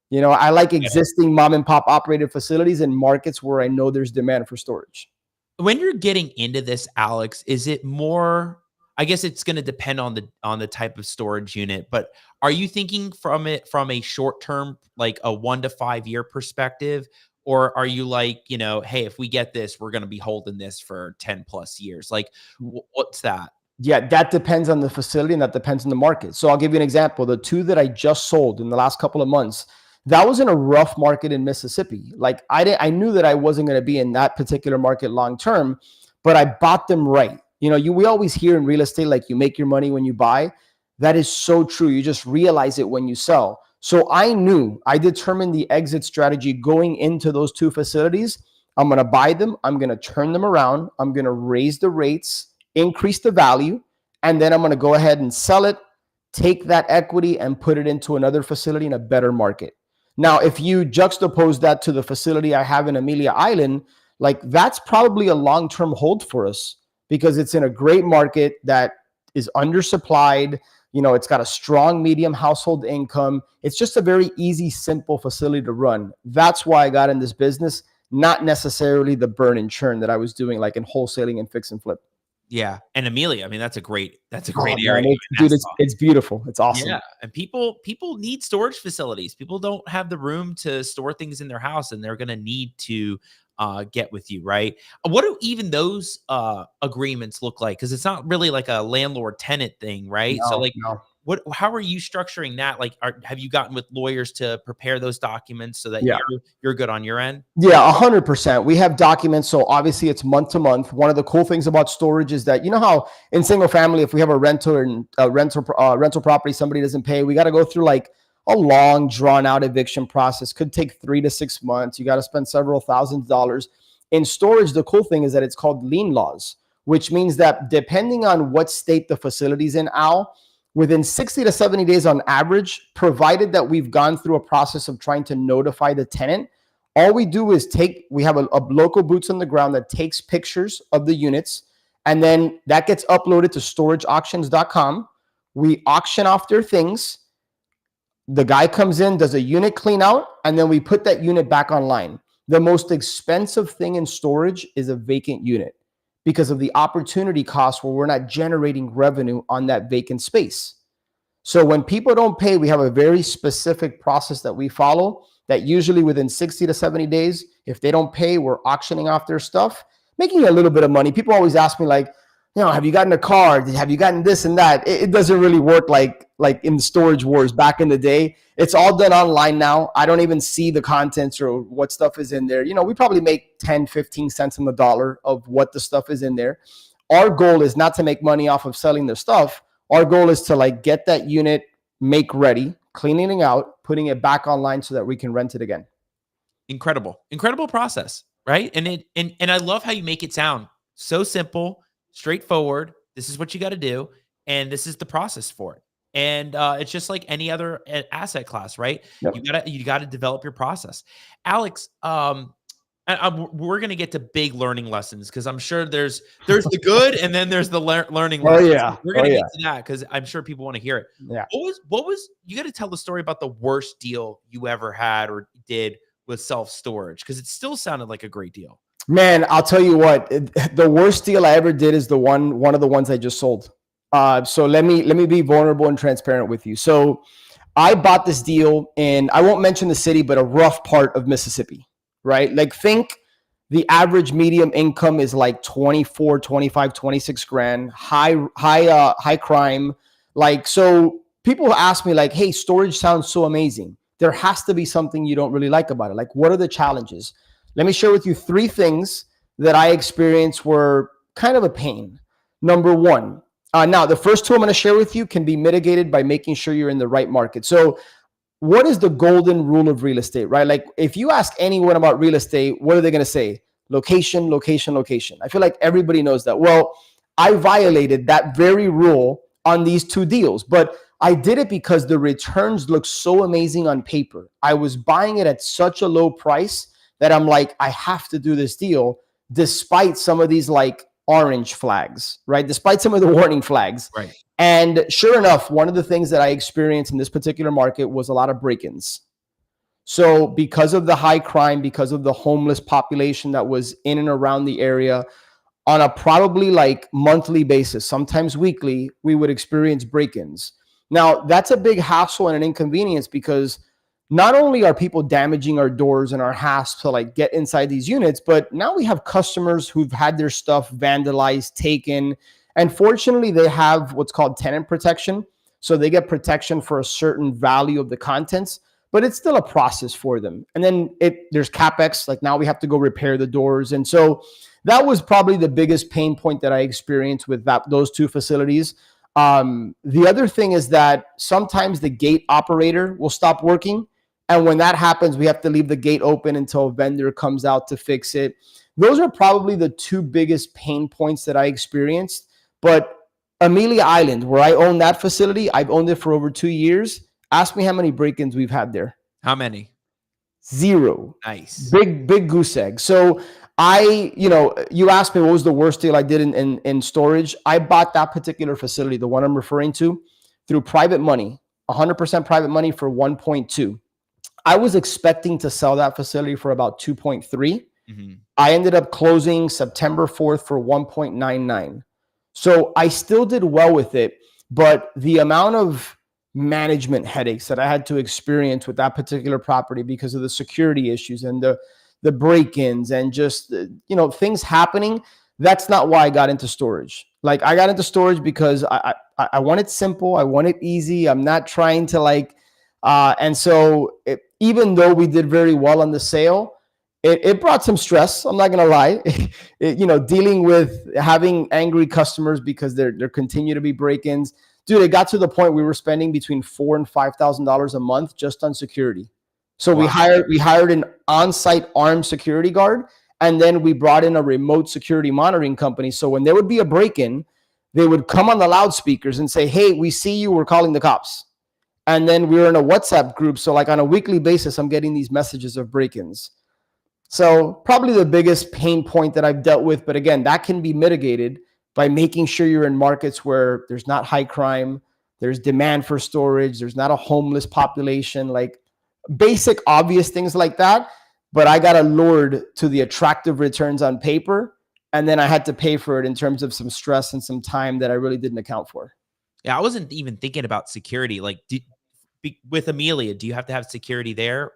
You know, I like existing mom and pop operated facilities in markets where I know there's demand for storage. When you're getting into this, Alex, is it more, I guess it's going to depend on the type of storage unit, but are you thinking from a short term, like a 1 to 5 year perspective? Or are you like, you know, hey, if we get this, we're going to be holding this for 10+ years? Like, what's that? Yeah, that depends on the facility and that depends on the market. So I'll give you an example. The 2 that I just sold in the last couple of months, that was in a rough market in Mississippi. Like I knew that I wasn't going to be in that particular market long term, but I bought them right. You know, we always hear in real estate, like, you make your money when you buy. That is so true. You just realize it when you sell. So I determined the exit strategy going into those 2 facilities. I'm going to buy them. I'm going to turn them around. I'm going to raise the rates, increase the value, and then I'm going to go ahead and sell it, take that equity and put it into another facility in a better market. Now, if you juxtapose that to the facility I have in Amelia Island, like, that's probably a long-term hold for us, because it's in a great market that is undersupplied. You know, it's got a strong medium household income. It's just a very easy, simple facility to run. That's why I got in this business, not necessarily the burn and churn that I was doing, like in wholesaling and fix and flip. Yeah. And Amelia, I mean, that's a great Oh, area. man, it's beautiful. It's awesome. Yeah. And people need storage facilities. People don't have the room to store things in their house, and they're going to need to get with you, right? What do even those agreements look like? Because it's not really like a landlord tenant thing, right? So like, how are you structuring that? Like, have you gotten with lawyers to prepare those documents so that you're good on your end? Yeah, 100%. We have documents. So obviously it's month to month. One of the cool things about storage is that, you know how in single family, if we have a rental property, somebody doesn't pay, we got to go through like a long drawn out eviction process. Could take 3 to 6 months. You got to spend several $1,000s. In storage, the cool thing is that it's called lien laws, which means that depending on what state the facility's in, Al, within 60 to 70 days on average, provided that we've gone through a process of trying to notify the tenant, all we do is we have a local boots on the ground that takes pictures of the units, and then that gets uploaded to storageauctions.com. We auction off their things. The guy comes in, does a unit clean out, and then we put that unit back online. The most expensive thing in storage is a vacant unit, because of the opportunity cost where we're not generating revenue on that vacant space. So when people don't pay, we have a very specific process that we follow that usually within 60 to 70 days, if they don't pay, we're auctioning off their stuff, making a little bit of money. People always ask me like, you know, have you gotten a car? Have you gotten this and that? It doesn't really work like in the storage wars back in the day. It's all done online now. I don't even see the contents or what stuff is in there. You know, we probably make 10, 15 cents on the dollar of what the stuff is in there. Our goal is not to make money off of selling the stuff. Our goal is to like get that unit make ready, cleaning it out, putting it back online so that we can rent it again. Incredible process, right? And I love how you make it sound so simple, straightforward. This is what you got to do, and this is the process for it. And it's just like any other asset class, right? Yep. You gotta develop your process. Alex, we're gonna get to big learning lessons, because I'm sure there's the good and then there's the learning lessons. Yeah, we're gonna get to that because I'm sure people want to hear it. Yeah. What was you got to tell the story about the worst deal you ever had or did with self-storage, because it still sounded like a great deal. Man, I'll tell you what, the worst deal I ever did is one of the ones I just sold. So let me be vulnerable and transparent with you. So I bought this deal in, I won't mention the city, but a rough part of Mississippi, right? Like think the average medium income is like 24, 25, 26 grand, high crime. Like, so people ask me like, hey, storage sounds so amazing. There has to be something you don't really like about it. Like, what are the challenges? Let me share with you 3 things that I experienced were kind of a pain. Number one, now the first 2 I'm going to share with you can be mitigated by making sure you're in the right market. So what is the golden rule of real estate, right? Like if you ask anyone about real estate, what are they going to say? Location, location, location. I feel like everybody knows that. Well, I violated that very rule on these 2 deals, but I did it because the returns look so amazing on paper. I was buying it at such a low price that I'm like, I have to do this deal despite some of these like orange flags, right? Despite some of the warning flags. Right. And sure enough, one of the things that I experienced in this particular market was a lot of break-ins. So because of the high crime, because of the homeless population that was in and around the area, on a probably like monthly basis, sometimes weekly, we would experience break-ins. Now, that's a big hassle and an inconvenience because not only are people damaging our doors and our hasps to like get inside these units, but now we have customers who've had their stuff vandalized, taken, and fortunately they have what's called tenant protection. So they get protection for a certain value of the contents, but it's still a process for them. And then there's CapEx, like now we have to go repair the doors. And so that was probably the biggest pain point that I experienced with those 2 facilities. The other thing is that sometimes the gate operator will stop working. And when that happens, we have to leave the gate open until a vendor comes out to fix it. Those are probably the 2 biggest pain points that I experienced. But Amelia Island, where I own that facility, I've owned it for over 2 years. Ask me how many break-ins we've had there. How many? 0. Nice. Big goose egg. So you asked me what was the worst deal I did in storage. I bought that particular facility, the one I'm referring to, through private money, 100% private money for 1.2. I was expecting to sell that facility for about 2.3. Mm-hmm. I ended up closing September 4th for 1.99. So I still did well with it, but the amount of management headaches that I had to experience with that particular property because of the security issues and the break-ins and just, things happening, that's not why I got into storage. Like I got into storage because I want it simple. I want it easy. I'm not trying to and so even though we did very well on the sale, it brought some stress. I'm not going to lie, dealing with having angry customers because there continue to be break-ins. Dude, it got to the point we were spending between $4,000 and $5,000 a month just on security. So wow. we hired an on-site armed security guard, and then we brought in a remote security monitoring company. So when there would be a break-in, they would come on the loudspeakers and say, "Hey, we see you. We're calling the cops." And then we were in a WhatsApp group. So like on a weekly basis, I'm getting these messages of break-ins. So probably the biggest pain point that I've dealt with. But again, that can be mitigated by making sure you're in markets where there's not high crime, there's demand for storage, there's not a homeless population, like basic, obvious things like that. But I got allured to the attractive returns on paper. And then I had to pay for it in terms of some stress and some time that I really didn't account for. Yeah, I wasn't even thinking about security. Like with Amelia, do you have to have security there?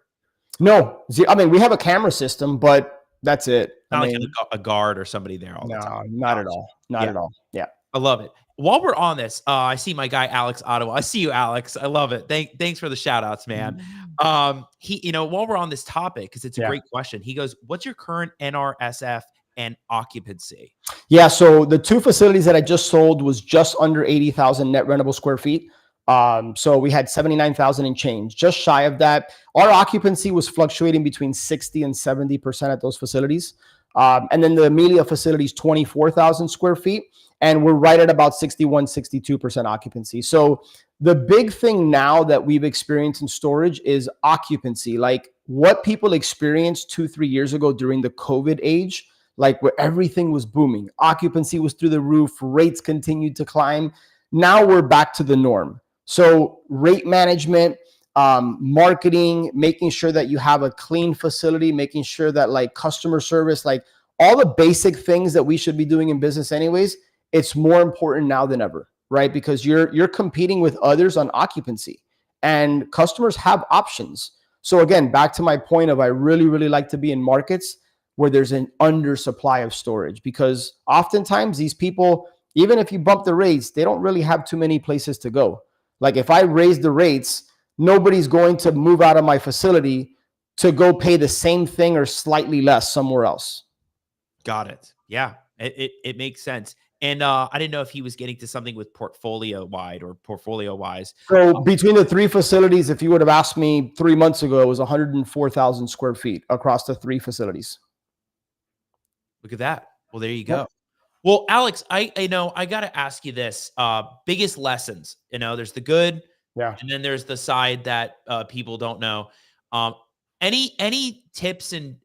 No. I mean, we have a camera system, but that's it. Not like a guard or somebody there all the time. No, not at all. Not at all. Yeah. I love it. While we're on this, I see my guy, Alex Ottawa. I see you, Alex. I love it. Thanks for the shout outs, man. While we're on this topic, because it's a great question, he goes, what's your current NRSF and occupancy? Yeah. So the 2 facilities that I just sold was just under 80,000 net rentable square feet. So we had 79,000 and change, just shy of that. Our occupancy was fluctuating between 60 and 70% at those facilities. And then the Amelia facility is 24,000 square feet. And we're right at about 61, 62% occupancy. So the big thing now that we've experienced in storage is occupancy. Like what people experienced 2-3 years ago during the COVID age, like where everything was booming, occupancy was through the roof, rates continued to climb. Now we're back to the norm. So rate management, marketing, making sure that you have a clean facility, making sure that like customer service, like all the basic things that we should be doing in business anyways, it's more important now than ever, right? Because you're competing with others on occupancy, and customers have options. So again, back to my point of I really, really like to be in markets where there's an undersupply of storage, because oftentimes these people, even if you bump the rates, they don't really have too many places to go. Like if I raise the rates, nobody's going to move out of my facility to go pay the same thing or slightly less somewhere else. Got it. Yeah, it makes sense. And I didn't know if he was getting to something with portfolio wise. So between the three facilities, if you would have asked me 3 months ago, it was 104,000 square feet across the three facilities. Look at that. Well, there you go. Yep. Well, Alex, I know I got to ask you this. Biggest lessons, there's the good, Yeah. and then there's the side that people don't know. Um, any tips and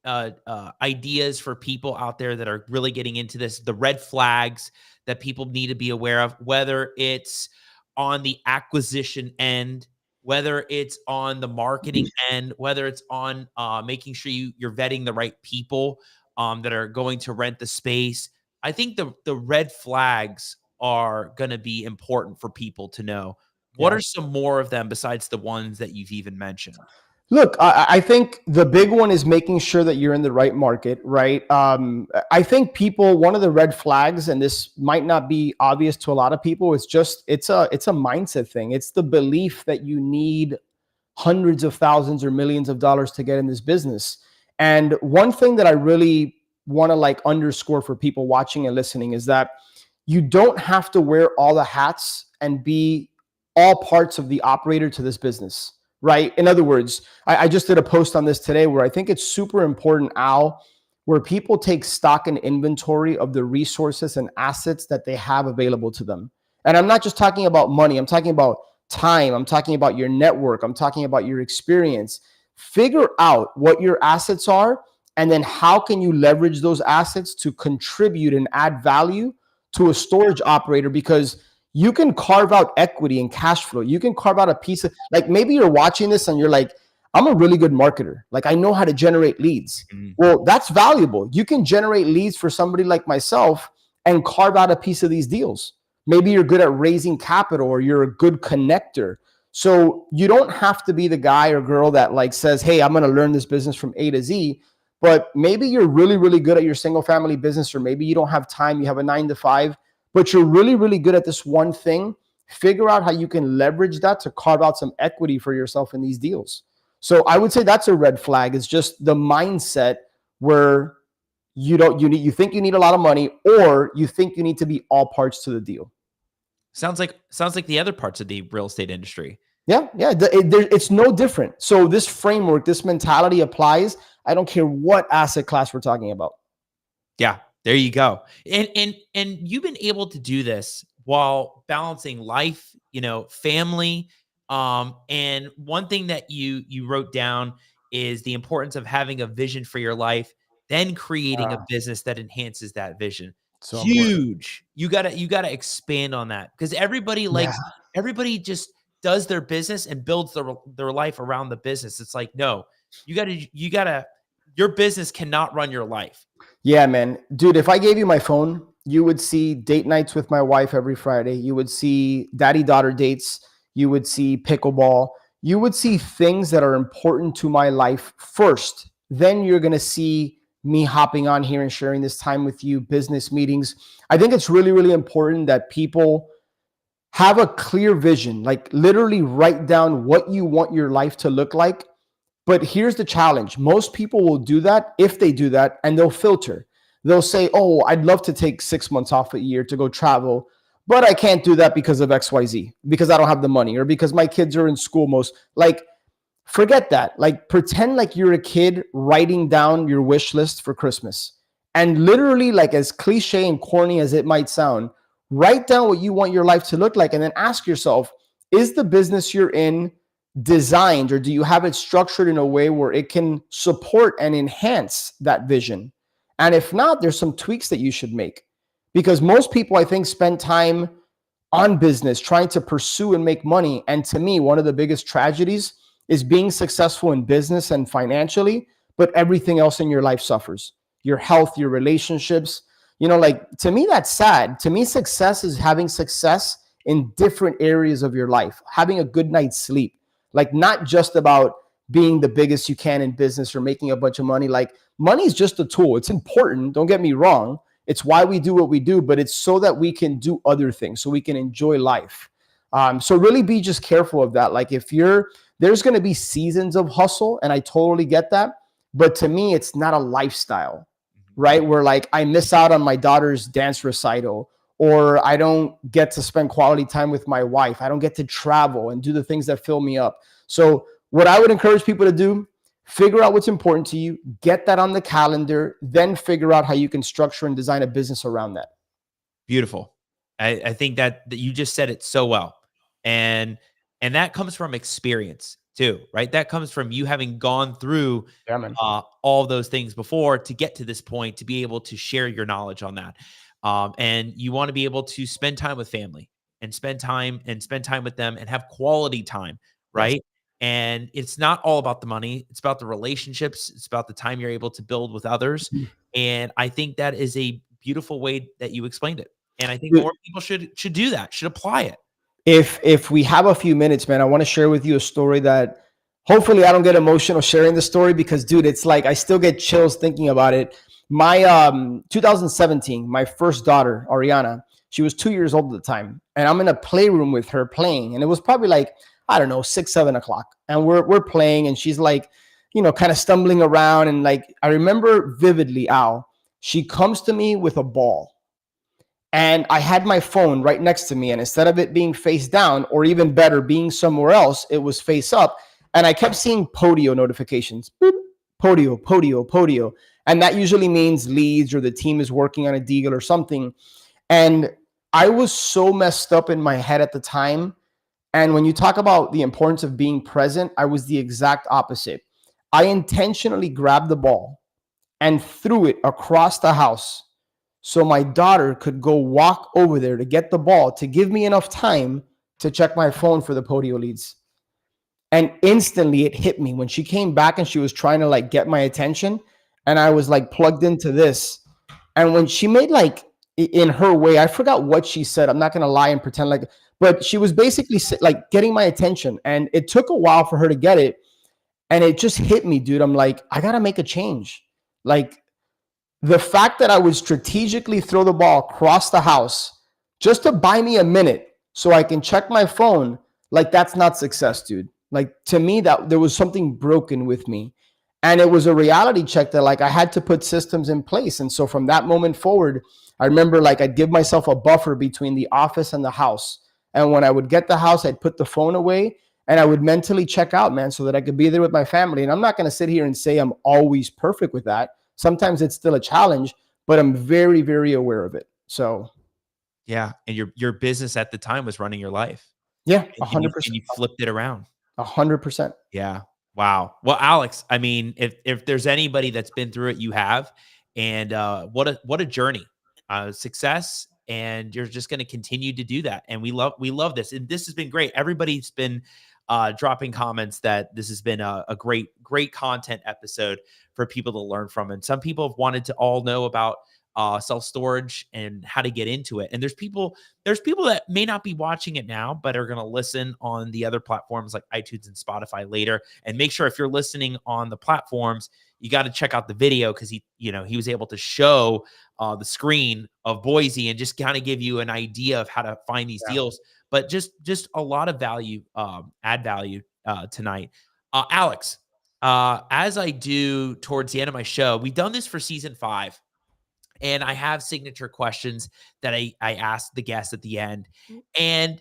ideas for people out there that are really getting into this, the red flags that people need to be aware of, whether it's on the acquisition end, whether it's on the marketing end, whether it's on making sure you're vetting the right people that are going to rent the space. I think the red flags are going to be important for people to know. What Yeah. are some more of them besides the ones that you've even mentioned? Look, I think the big one is making sure that you're in the right market, right? I think one of the red flags, and this might not be obvious to a lot of people, it's a mindset thing. It's the belief that you need hundreds of thousands or millions of dollars to get in this business. And one thing that I really want to underscore for people watching and listening is that you don't have to wear all the hats and be all parts of the operator to this business. Right. In other words, I just did a post on this today where I think it's super important, Al, where people take stock and inventory of the resources and assets that they have available to them. And I'm not just talking about money. I'm talking about time. I'm talking about your network. I'm talking about your experience. Figure out what your assets are, and then how can you leverage those assets to contribute and add value to a storage operator, because you can carve out equity and cash flow. You can carve out a piece of, maybe you're watching this and you're like, I'm a really good marketer. I know how to generate leads. Mm-hmm. Well, that's valuable. You can generate leads for somebody like myself and carve out a piece of these deals. Maybe you're good at raising capital, or you're a good connector. So you don't have to be the guy or girl that says, hey, I'm going to learn this business from A to Z. But maybe you're really, really good at your single family business, or maybe you don't have time. You have a 9 to 5. But you're really, really good at this one thing. Figure out how you can leverage that to carve out some equity for yourself in these deals. So I would say that's a red flag. It's just the mindset where you think you need a lot of money, or you think you need to be all parts to the deal. Sounds like the other parts of the real estate industry. Yeah. It's no different. So this framework, this mentality applies. I don't care what asset class we're talking about. Yeah. There you go. And you've been able to do this while balancing life, family. And one thing that you wrote down is the importance of having a vision for your life, then creating a business that enhances that vision. So huge. Important. You gotta expand on that, because everybody just does their business and builds their life around the business. It's like, no, you gotta your business cannot run your life. Yeah, man. Dude, if I gave you my phone, you would see date nights with my wife every Friday. You would see daddy-daughter dates. You would see pickleball. You would see things that are important to my life first. Then you're going to see me hopping on here and sharing this time with you, business meetings. I think it's really, really important that people have a clear vision, literally write down what you want your life to look like. But here's the challenge. Most people will do that if they do that, and they'll filter. They'll say, oh, I'd love to take 6 months off a year to go travel, but I can't do that because of XYZ, because I don't have the money, or because my kids are in school forget that. Pretend like you're a kid writing down your wish list for Christmas. And literally, as cliche and corny as it might sound, write down what you want your life to look like, and then ask yourself, is the business you're in designed, or do you have it structured in a way where it can support and enhance that vision? And if not, there's some tweaks that you should make, because most people, I think, spend time on business trying to pursue and make money. And to me, one of the biggest tragedies is being successful in business and financially, but everything else in your life suffers. Your health, your relationships, to me, that's sad. To me, success is having success in different areas of your life, having a good night's sleep, like not just about being the biggest you can in business or making a bunch of money. Like money is just a tool. It's important. Don't get me wrong. It's why we do what we do, but it's so that we can do other things, so we can enjoy life. So really be just careful of that. Like there's going to be seasons of hustle, and I totally get that. But to me, it's not a lifestyle, right? Where like I miss out on my daughter's dance recital, or I don't get to spend quality time with my wife. I don't get to travel and do the things that fill me up. So what I would encourage people to do, figure out what's important to you, get that on the calendar, then figure out how you can structure and design a business around that. Beautiful. I think that you just said it so well. And that comes from experience too, right? That comes from you having gone through all those things before to get to this point, to be able to share your knowledge on that. And you want to be able to spend time with family and spend time with them and have quality time, right? Yes. And it's not all about the money. It's about the relationships. It's about the time you're able to build with others. Mm-hmm. And I think that is a beautiful way that you explained it. And I think more people should do that, should apply it. If we have a few minutes, man, I want to share with you a story that hopefully I don't get emotional sharing the story, because dude, it's like I still get chills thinking about it. My 2017, my first daughter, Ariana, she was 2 years old at the time, and I'm in a playroom with her playing, and it was probably like, I don't know, 6, 7 o'clock, and we're playing, and she's like, you know, kind of stumbling around, and like I remember vividly, Al, she comes to me with a ball. And I had my phone right next to me, and instead of it being face down, or even better, being somewhere else, it was face up. And I kept seeing Podio notifications. Boop, Podio, Podio, Podio. And that usually means leads, or the team is working on a deal or something. And I was so messed up in my head at the time. And when you talk about the importance of being present, I was the exact opposite. I intentionally grabbed the ball and threw it across the house, so my daughter could go walk over there to get the ball, to give me enough time to check my phone for the Podio leads. And instantly it hit me when she came back and she was trying to like get my attention, and I was like plugged into this. And when she made, like, in her way, I forgot what she said. I'm not going to lie and pretend like, but she was basically like getting my attention, and it took a while for her to get it. And it just hit me, dude. I'm like, I got to make a change. Like, the fact that I would strategically throw the ball across the house just to buy me a minute so I can check my phone, like, that's not success, dude. Like, to me, that there was something broken with me. And it was a reality check that like I had to put systems in place. And so from that moment forward, I remember like I'd give myself a buffer between the office and the house. And when I would get the house, I'd put the phone away and I would mentally check out, man, so that I could be there with my family. And I'm not going to sit here and say I'm always perfect with that. Sometimes it's still a challenge, but I'm very, very aware of it. So, yeah. And your business at the time was running your life. Yeah, 100%. And you flipped it around. 100%. Yeah. Wow. Well, Alex, I mean, if there's anybody that's been through it, you have. And what a journey, success. And you're just going to continue to do that. And we love this. And this has been great. Everybody's been dropping comments that this has been a great content episode for people to learn from. And some people have wanted to all know about self-storage and how to get into it. And there's people that may not be watching it now, but are going to listen on the other platforms like iTunes and Spotify later. And make sure if you're listening on the platforms, you got to check out the video, because he was able to show the screen of Boise and just kind of give you an idea of how to find these deals. But just a lot of value, add value tonight. Alex, as I do towards the end of my show, we've done this for season 5. And I have signature questions that I ask the guests at the end. And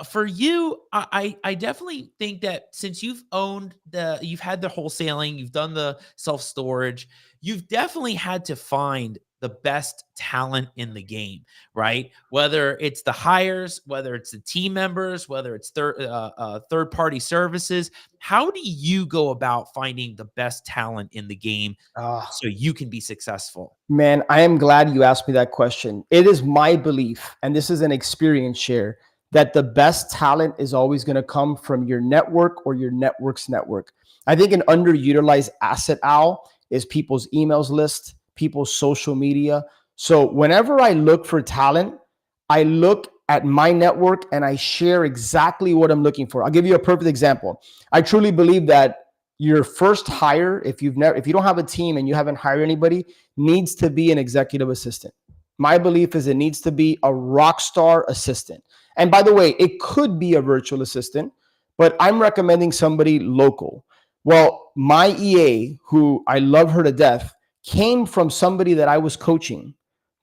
for you, I definitely think that since you've had the wholesaling, you've done the self-storage, you've definitely had to find the best talent in the game, right? Whether it's the hires, whether it's the team members, whether it's third-party services. How do you go about finding the best talent in the game so you can be successful? Man, I am glad you asked me that question. It is my belief, and this is an experience share, that the best talent is always going to come from your network or your network's network. I think an underutilized asset, Al, is people's emails list, people's social media. So whenever I look for talent, I look at my network and I share exactly what I'm looking for. I'll give you a perfect example. I truly believe that your first hire, if you don't have a team and you haven't hired anybody, needs to be an executive assistant. My belief is it needs to be a rock star assistant. And by the way, it could be a virtual assistant, but I'm recommending somebody local. Well, my EA, who I love her to death, came from somebody that I was coaching.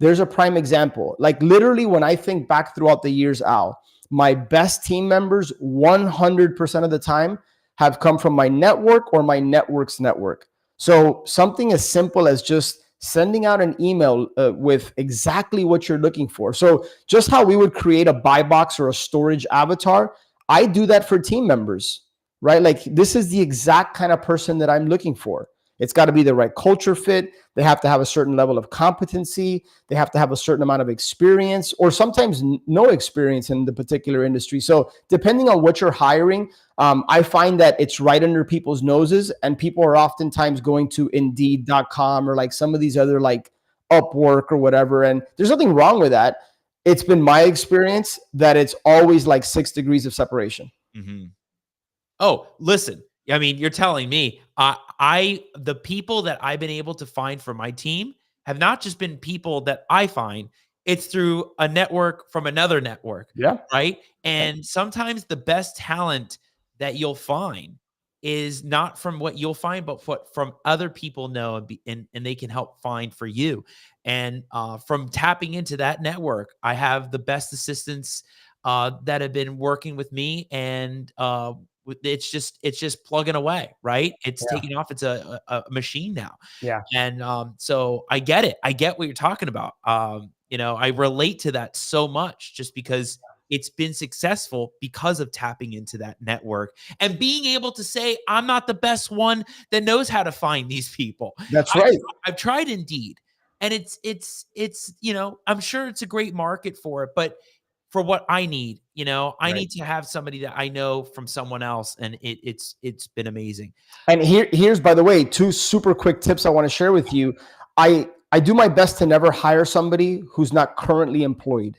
There's a prime example. Like literally, when I think back throughout the years, Al, my best team members 100% of the time have come from my network or my network's network. So something as simple as just sending out an email with exactly what you're looking for. So just how we would create a buy box or a storage avatar, I do that for team members, right? Like this is the exact kind of person that I'm looking for. It's got to be the right culture fit. They have to have a certain level of competency. They have to have a certain amount of experience, or sometimes no experience in the particular industry. So depending on what you're hiring, I find that it's right under people's noses, and people are oftentimes going to Indeed.com or like some of these other like Upwork or whatever. And there's nothing wrong with that. It's been my experience that it's always like 6 degrees of separation. Mm-hmm. Oh, listen. I mean, you're telling me the people that I've been able to find for my team have not just been people that I find, it's through a network from another network. Yeah. Right. And sometimes the best talent that you'll find is not from what you'll find, but what from other people know and they can help find for you. And from tapping into that network, I have the best assistants that have been working with me, and it's just plugging away, right? It's Yeah. taking off. It's a machine now. Yeah. And so I get it. I get what you're talking about. I relate to that so much just because it's been successful because of tapping into that network and being able to say, I'm not the best one that knows how to find these people. That's right. I've tried Indeed, and it's I'm sure it's a great market for it, but for what I need, I Right. need to have somebody that I know from someone else, and it's been amazing. And here's, by the way, 2 super quick tips I want to share with you. I do my best to never hire somebody who's not currently employed,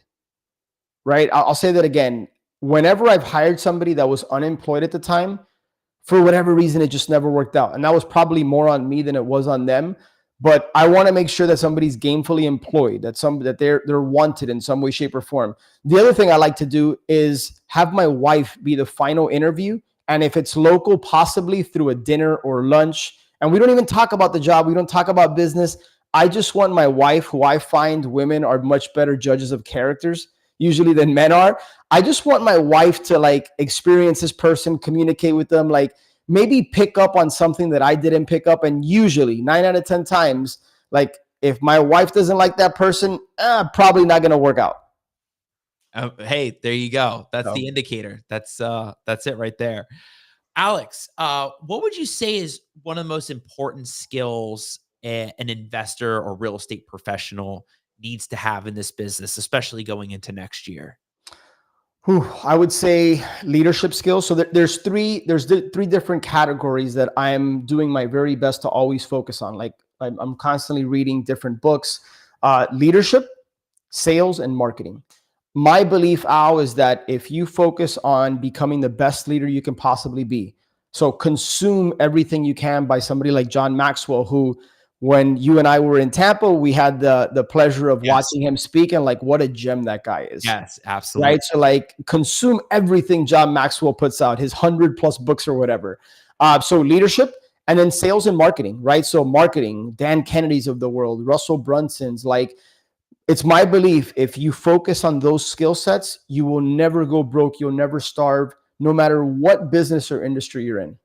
right? I'll say that again. Whenever I've hired somebody that was unemployed at the time, for whatever reason, it just never worked out. And that was probably more on me than it was on them. But I want to make sure that somebody's gainfully employed, that they're wanted in some way, shape, or form. The other thing I like to do is have my wife be the final interview. And if it's local, possibly through a dinner or lunch. And we don't even talk about the job. We don't talk about business. I just want my wife, who I find women are much better judges of characters usually than men are. I just want my wife to like experience this person, communicate with them, like maybe pick up on something that I didn't pick up. And usually 9 out of 10 times, like if my wife doesn't like that person, probably not going to work out. Hey, there you go. That's the indicator. That's it right there. Alex, what would you say is one of the most important skills an investor or real estate professional needs to have in this business, especially going into next year? I would say leadership skills. So there's three different categories that I'm doing my very best to always focus on. Like I'm constantly reading different books, leadership, sales, and marketing. My belief, Al, is that if you focus on becoming the best leader you can possibly be, so consume everything you can by somebody like John Maxwell, who when you and I were in Tampa, we had the pleasure of watching him speak, and like what a gem that guy is. Yes, absolutely. Right. So like consume everything John Maxwell puts out, his 100+ books or whatever. So leadership, and then sales and marketing, right? So marketing, Dan Kennedy's of the world, Russell Brunson's, like it's my belief if you focus on those skill sets, you will never go broke. You'll never starve, no matter what business or industry you're in.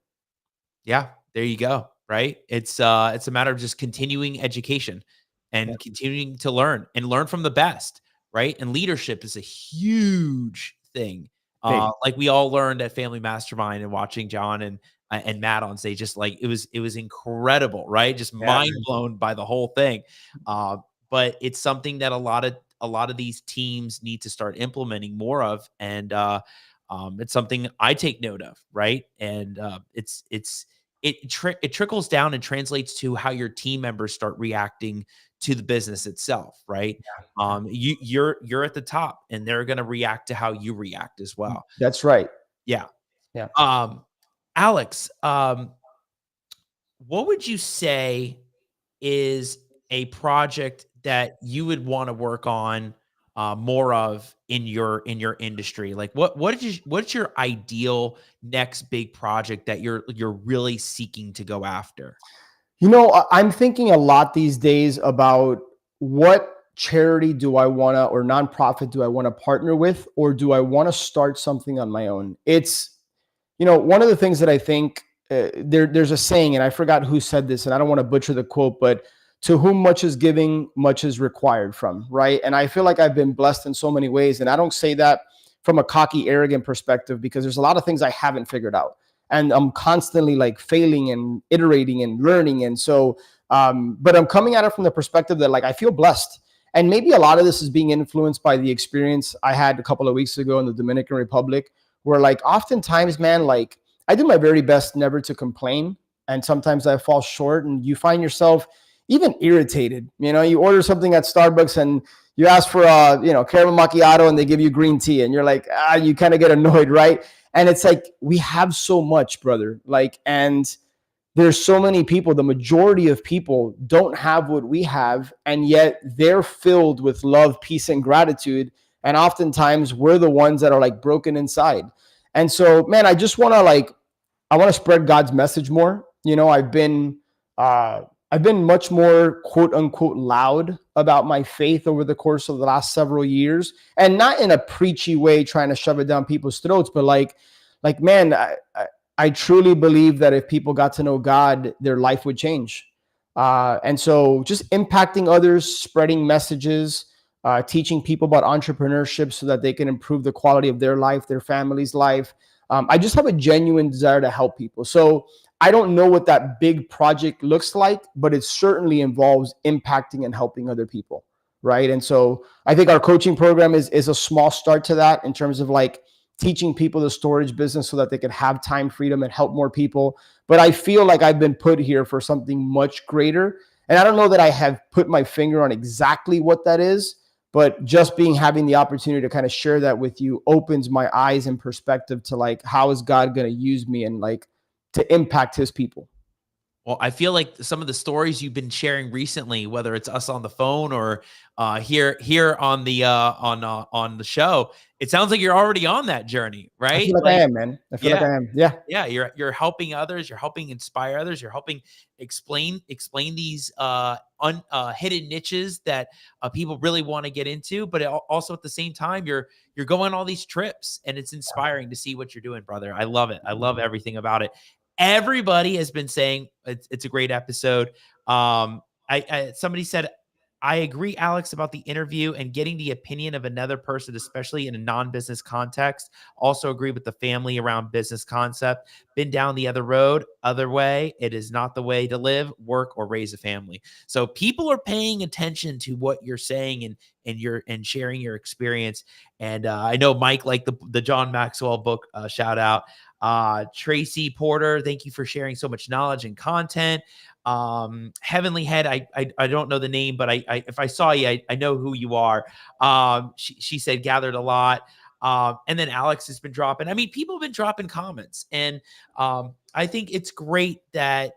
Yeah, there you go. Right. It's a matter of just continuing education and continuing to learn from the best. Right. And leadership is a huge thing. Like we all learned at Family Mastermind and watching John and Matt on stage, just like it was incredible. Right. Just mind blown by the whole thing. But it's something that a lot of these teams need to start implementing more of. And it's something I take note of. Right. And it's it trickles down and translates to how your team members start reacting to the business itself, right? You're at the top, and they're going to react to how you react as well. That's right. Yeah. Yeah. Alex, what would you say is a project that you would want to work on more of in your industry? Like what's your ideal next big project that you're really seeking to go after? I'm thinking a lot these days about what charity do I want to, or nonprofit do I want to partner with, or do I want to start something on my own? It's, one of the things that I think there's a saying, and I forgot who said this, and I don't want to butcher the quote, but to whom much is giving, much is required from, right? And I feel like I've been blessed in so many ways. And I don't say that from a cocky, arrogant perspective, because there's a lot of things I haven't figured out. And I'm constantly like failing and iterating and learning. And so, but I'm coming at it from the perspective that like, I feel blessed. And maybe a lot of this is being influenced by the experience I had a couple of weeks ago in the Dominican Republic, where like oftentimes, man, like I do my very best never to complain. And sometimes I fall short, and you find yourself even irritated. You order something at Starbucks and you ask for caramel macchiato, and they give you green tea, and you're like, you kind of get annoyed, right? And it's like, we have so much, brother. Like, and there's so many people, the majority of people don't have what we have, and yet they're filled with love, peace, and gratitude. And oftentimes we're the ones that are like broken inside. And so, man, I just want to I want to spread God's message more. I've been much more quote unquote loud about my faith over the course of the last several years, and not in a preachy way, trying to shove it down people's throats, but like, man, I truly believe that if people got to know God, their life would change. And so just impacting others, spreading messages, teaching people about entrepreneurship so that they can improve the quality of their life, their family's life. I just have a genuine desire to help people. So I don't know what that big project looks like, but it certainly involves impacting and helping other people, right? And so I think our coaching program is a small start to that, in terms of like teaching people the storage business so that they can have time freedom and help more people. But I feel like I've been put here for something much greater. And I don't know that I have put my finger on exactly what that is, but just having the opportunity to kind of share that with you opens my eyes and perspective to like, how is God going to use me and like to impact his people? Well, I feel like some of the stories you've been sharing recently, whether it's us on the phone or here on the show, it sounds like you're already on that journey, right? I feel like I am, man. I feel like I am. Yeah. Yeah. You're helping others. You're helping inspire others. You're helping explain these hidden niches that people really want to get into. But also at the same time, you're going on all these trips, and it's inspiring to see what you're doing, brother. I love it. I love everything about it. Everybody has been saying it's a great episode. Somebody said, I agree, Alex, about the interview and getting the opinion of another person, especially in a non-business context. Also agree with the family around business concept. Been down the other way. It is not the way to live, work, or raise a family. So people are paying attention to what you're saying and sharing your experience. And I know Mike, like the John Maxwell book, shout out. Tracy Porter, thank you for sharing so much knowledge and content. Heavenly Head, I don't know the name, but I if I saw you, I know who you are. She said gathered a lot. And then Alex has been dropping. I mean, people have been dropping comments, and I think it's great that,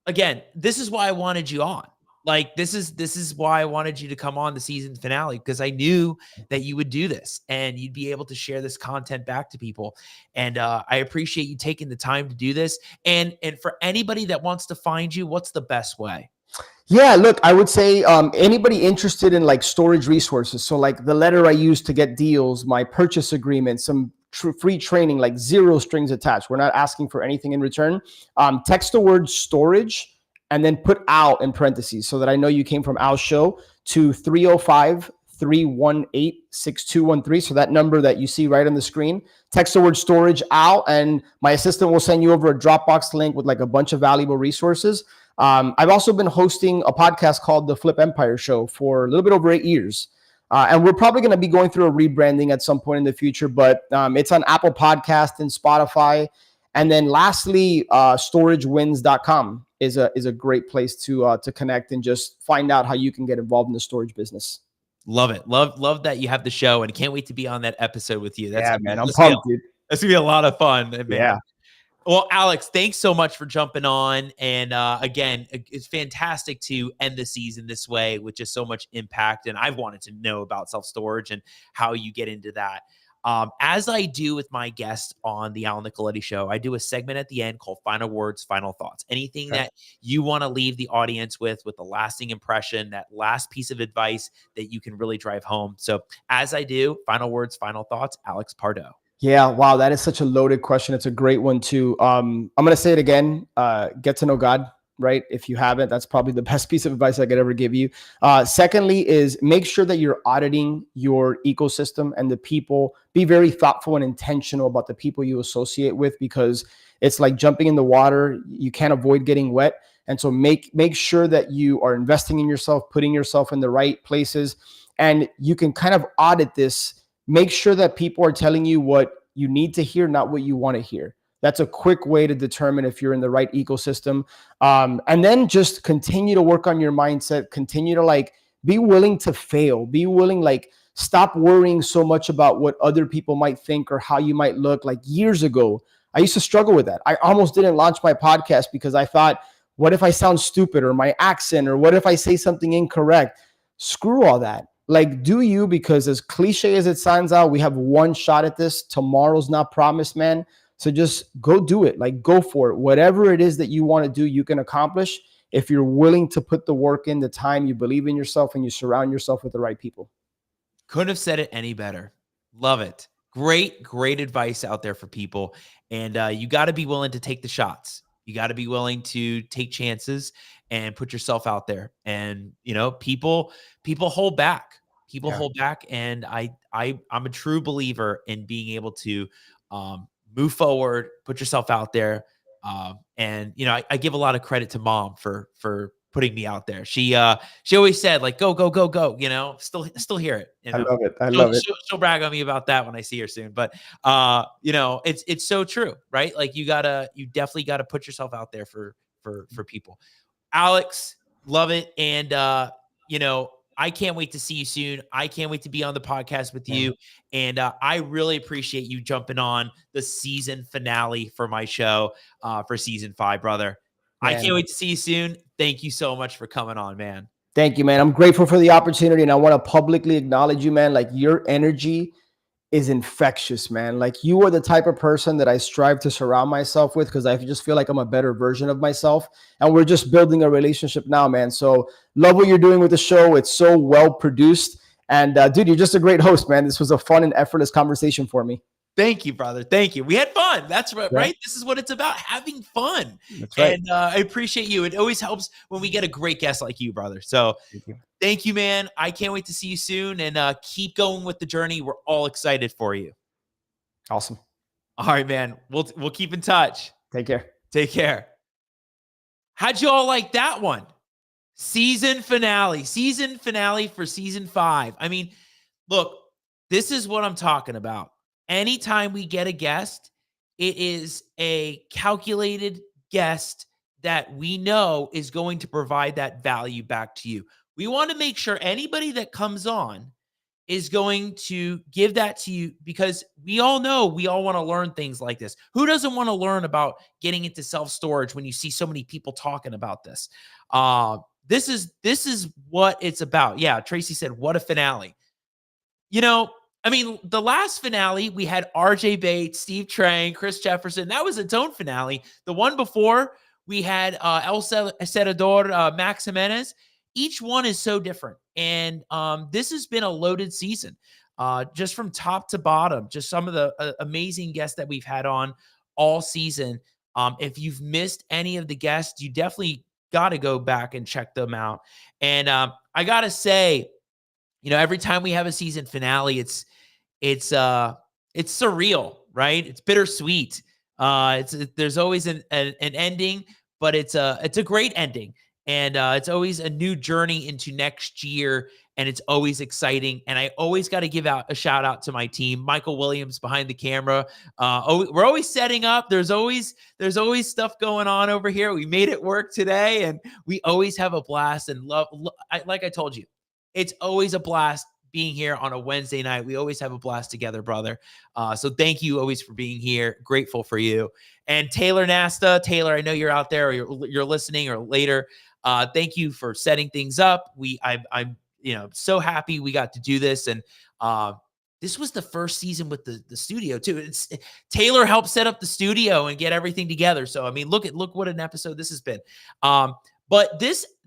again, this is why I wanted you on. Like, this is why I wanted you to come on the season finale, because I knew that you would do this and you'd be able to share this content back to people. And I appreciate you taking the time to do this. And for anybody that wants to find you, what's the best way? Yeah, look, I would say anybody interested in like storage resources. So like the letter I use to get deals, my purchase agreement, some free training, like zero strings attached. We're not asking for anything in return. Text the word storage and then put Al in parentheses so that I know you came from Al's show, to 305-318-6213. So that number that you see right on the screen, text the word storage, Al, and my assistant will send you over a Dropbox link with like a bunch of valuable resources. I've also been hosting a podcast called The Flip Empire Show for a little bit over 8 years. And we're probably going to be going through a rebranding at some point in the future, but it's on Apple Podcast and Spotify. And then lastly, storagewins.com is a great place to connect and just find out how you can get involved in the storage business. Love it. Love that you have the show, and can't wait to be on that episode with you. Yeah, man, I'm pumped, dude. That's gonna be a lot of fun, man. Yeah. Well, Alex, thanks so much for jumping on. And again, it's fantastic to end the season this way with just so much impact. And I've wanted to know about self-storage and how you get into that. As I do with my guests on the Al Nicoletti Show, I do a segment at the end called Final Words, Final Thoughts. Anything that you want to leave the audience with a lasting impression, that last piece of advice that you can really drive home. So as I do, Final Words, Final Thoughts, Alex Pardo. Yeah, wow, that is such a loaded question. It's a great one too. I'm gonna say it again. Get to know God, right? If you haven't, that's probably the best piece of advice I could ever give you. Secondly, is make sure that you're auditing your ecosystem and the people. Be very thoughtful and intentional about the people you associate with, because it's like jumping in the water. You can't avoid getting wet, and so make sure that you are investing in yourself, putting yourself in the right places, and you can kind of audit this. Make sure that people are telling you what you need to hear, not what you want to hear. That's a quick way to determine if you're in the right ecosystem. And then just continue to work on your mindset. Continue to like be willing to fail. Be willing, like stop worrying so much about what other people might think or how you might look. Like years ago, I used to struggle with that. I almost didn't launch my podcast because I thought, what if I sound stupid, or my accent, or what if I say something incorrect? Screw all that. Like, do you, because as cliche as it sounds out, we have one shot at this. Tomorrow's not promised, man. So just go do it. Like, go for it. Whatever it is that you want to do, you can accomplish if you're willing to put the work in, the time, you believe in yourself, and you surround yourself with the right people. Couldn't have said it any better. Love it. Great advice out there for people. And you got to be willing to take the shots. You got to be willing to take chances and put yourself out there. And, people hold back. People hold back. And I'm a true believer in being able to move forward, put yourself out there. And, I give a lot of credit to Mom for putting me out there. She always said, like, go, still hear it. I love it. I love it. She'll brag on me about that when I see her soon. But, it's so true, right? Like you definitely gotta put yourself out there for people. Alex, love it. And, I can't wait to see you soon. I can't wait to be on the podcast with you. And I really appreciate you jumping on the season finale for my show for season 5, brother. Man. I can't wait to see you soon. Thank you so much for coming on, man. Thank you, man. I'm grateful for the opportunity, and I want to publicly acknowledge you, man. Like, your energy is infectious, man. Like, you are the type of person that I strive to surround myself with, because I just feel like I'm a better version of myself, and we're just building a relationship now, man. So love what you're doing with the show. It's so well produced, and dude, you're just a great host, man. This was a fun and effortless conversation for me. Thank you, brother. Thank you. We had fun. That's right. Right. This is what it's about, having fun. That's right. And I appreciate you. It always helps when we get a great guest like you, brother. So thank you, man. I can't wait to see you soon, and keep going with the journey. We're all excited for you. Awesome. All right, man. We'll keep in touch. Take care. Take care. How'd you all like that one? Season finale for season 5. I mean, look, this is what I'm talking about. Anytime we get a guest, it is a calculated guest that we know is going to provide that value back to you. We want to make sure anybody that comes on is going to give that to you, because we all know we all want to learn things like this. Who doesn't want to learn about getting into self-storage when you see so many people talking about this? This is what it's about. Yeah, Tracy said, what a finale. I mean, the last finale, we had RJ Bates, Steve Trang, Chris Jefferson. That was its own finale. The one before, we had El Senador, Max Jimenez. Each one is so different. And this has been a loaded season, just from top to bottom. Just some of the amazing guests that we've had on all season. If you've missed any of the guests, you definitely got to go back and check them out. And I got to say, every time we have a season finale, it's surreal, right? It's bittersweet. There's always an ending, but it's a great ending. And it's always a new journey into next year. and it's always exciting. And I always got to give out a shout out to my team, Michael Williams behind the camera. We're always setting up. There's always stuff going on over here. We made it work today, and we always have a blast and like I told you, it's always a blast being here on a Wednesday night. We always have a blast together, brother. So thank you always for being here. Grateful for you. And Taylor Nasta, Taylor, I know you're out there, or you're listening, or later. Thank you for setting things up. I'm so happy we got to do this, and this was the first season with the studio too. Taylor helped set up the studio and get everything together. So I mean, look what an episode this has been. But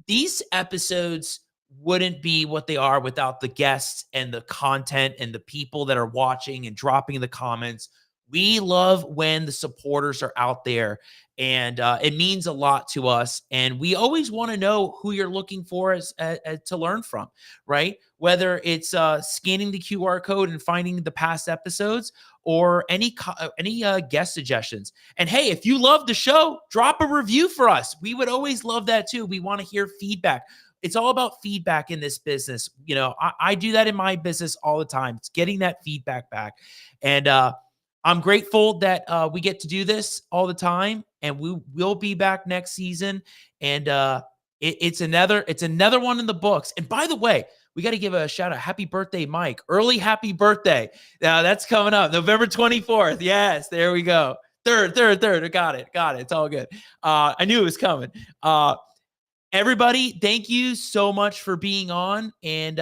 these episodes wouldn't be what they are without the guests and the content and the people that are watching and dropping in the comments. We love when the supporters are out there, and it means a lot to us. And we always want to know who you're looking for to learn from, right? Whether it's scanning the QR code and finding the past episodes, or any guest suggestions. And hey, if you love the show, drop a review for us. We would always love that too. We want to hear feedback. It's all about feedback in this business. I do that in my business all the time. It's getting that feedback back. And I'm grateful that we get to do this all the time, and we will be back next season. And it's another one in the books. And by the way, we got to give a shout out. Happy birthday, Mike. Early happy birthday. Now that's coming up November 24th. Yes, there we go. Third. Got it. It's all good. I knew it was coming. Everybody, thank you so much for being on, and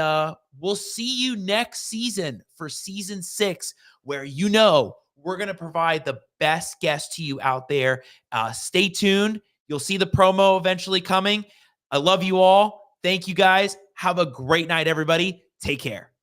we'll see you next season for season 6, where we're going to provide the best guests to you out there. Stay tuned. You'll see the promo eventually coming. I love you all. Thank you guys. Have a great night, everybody. Take care.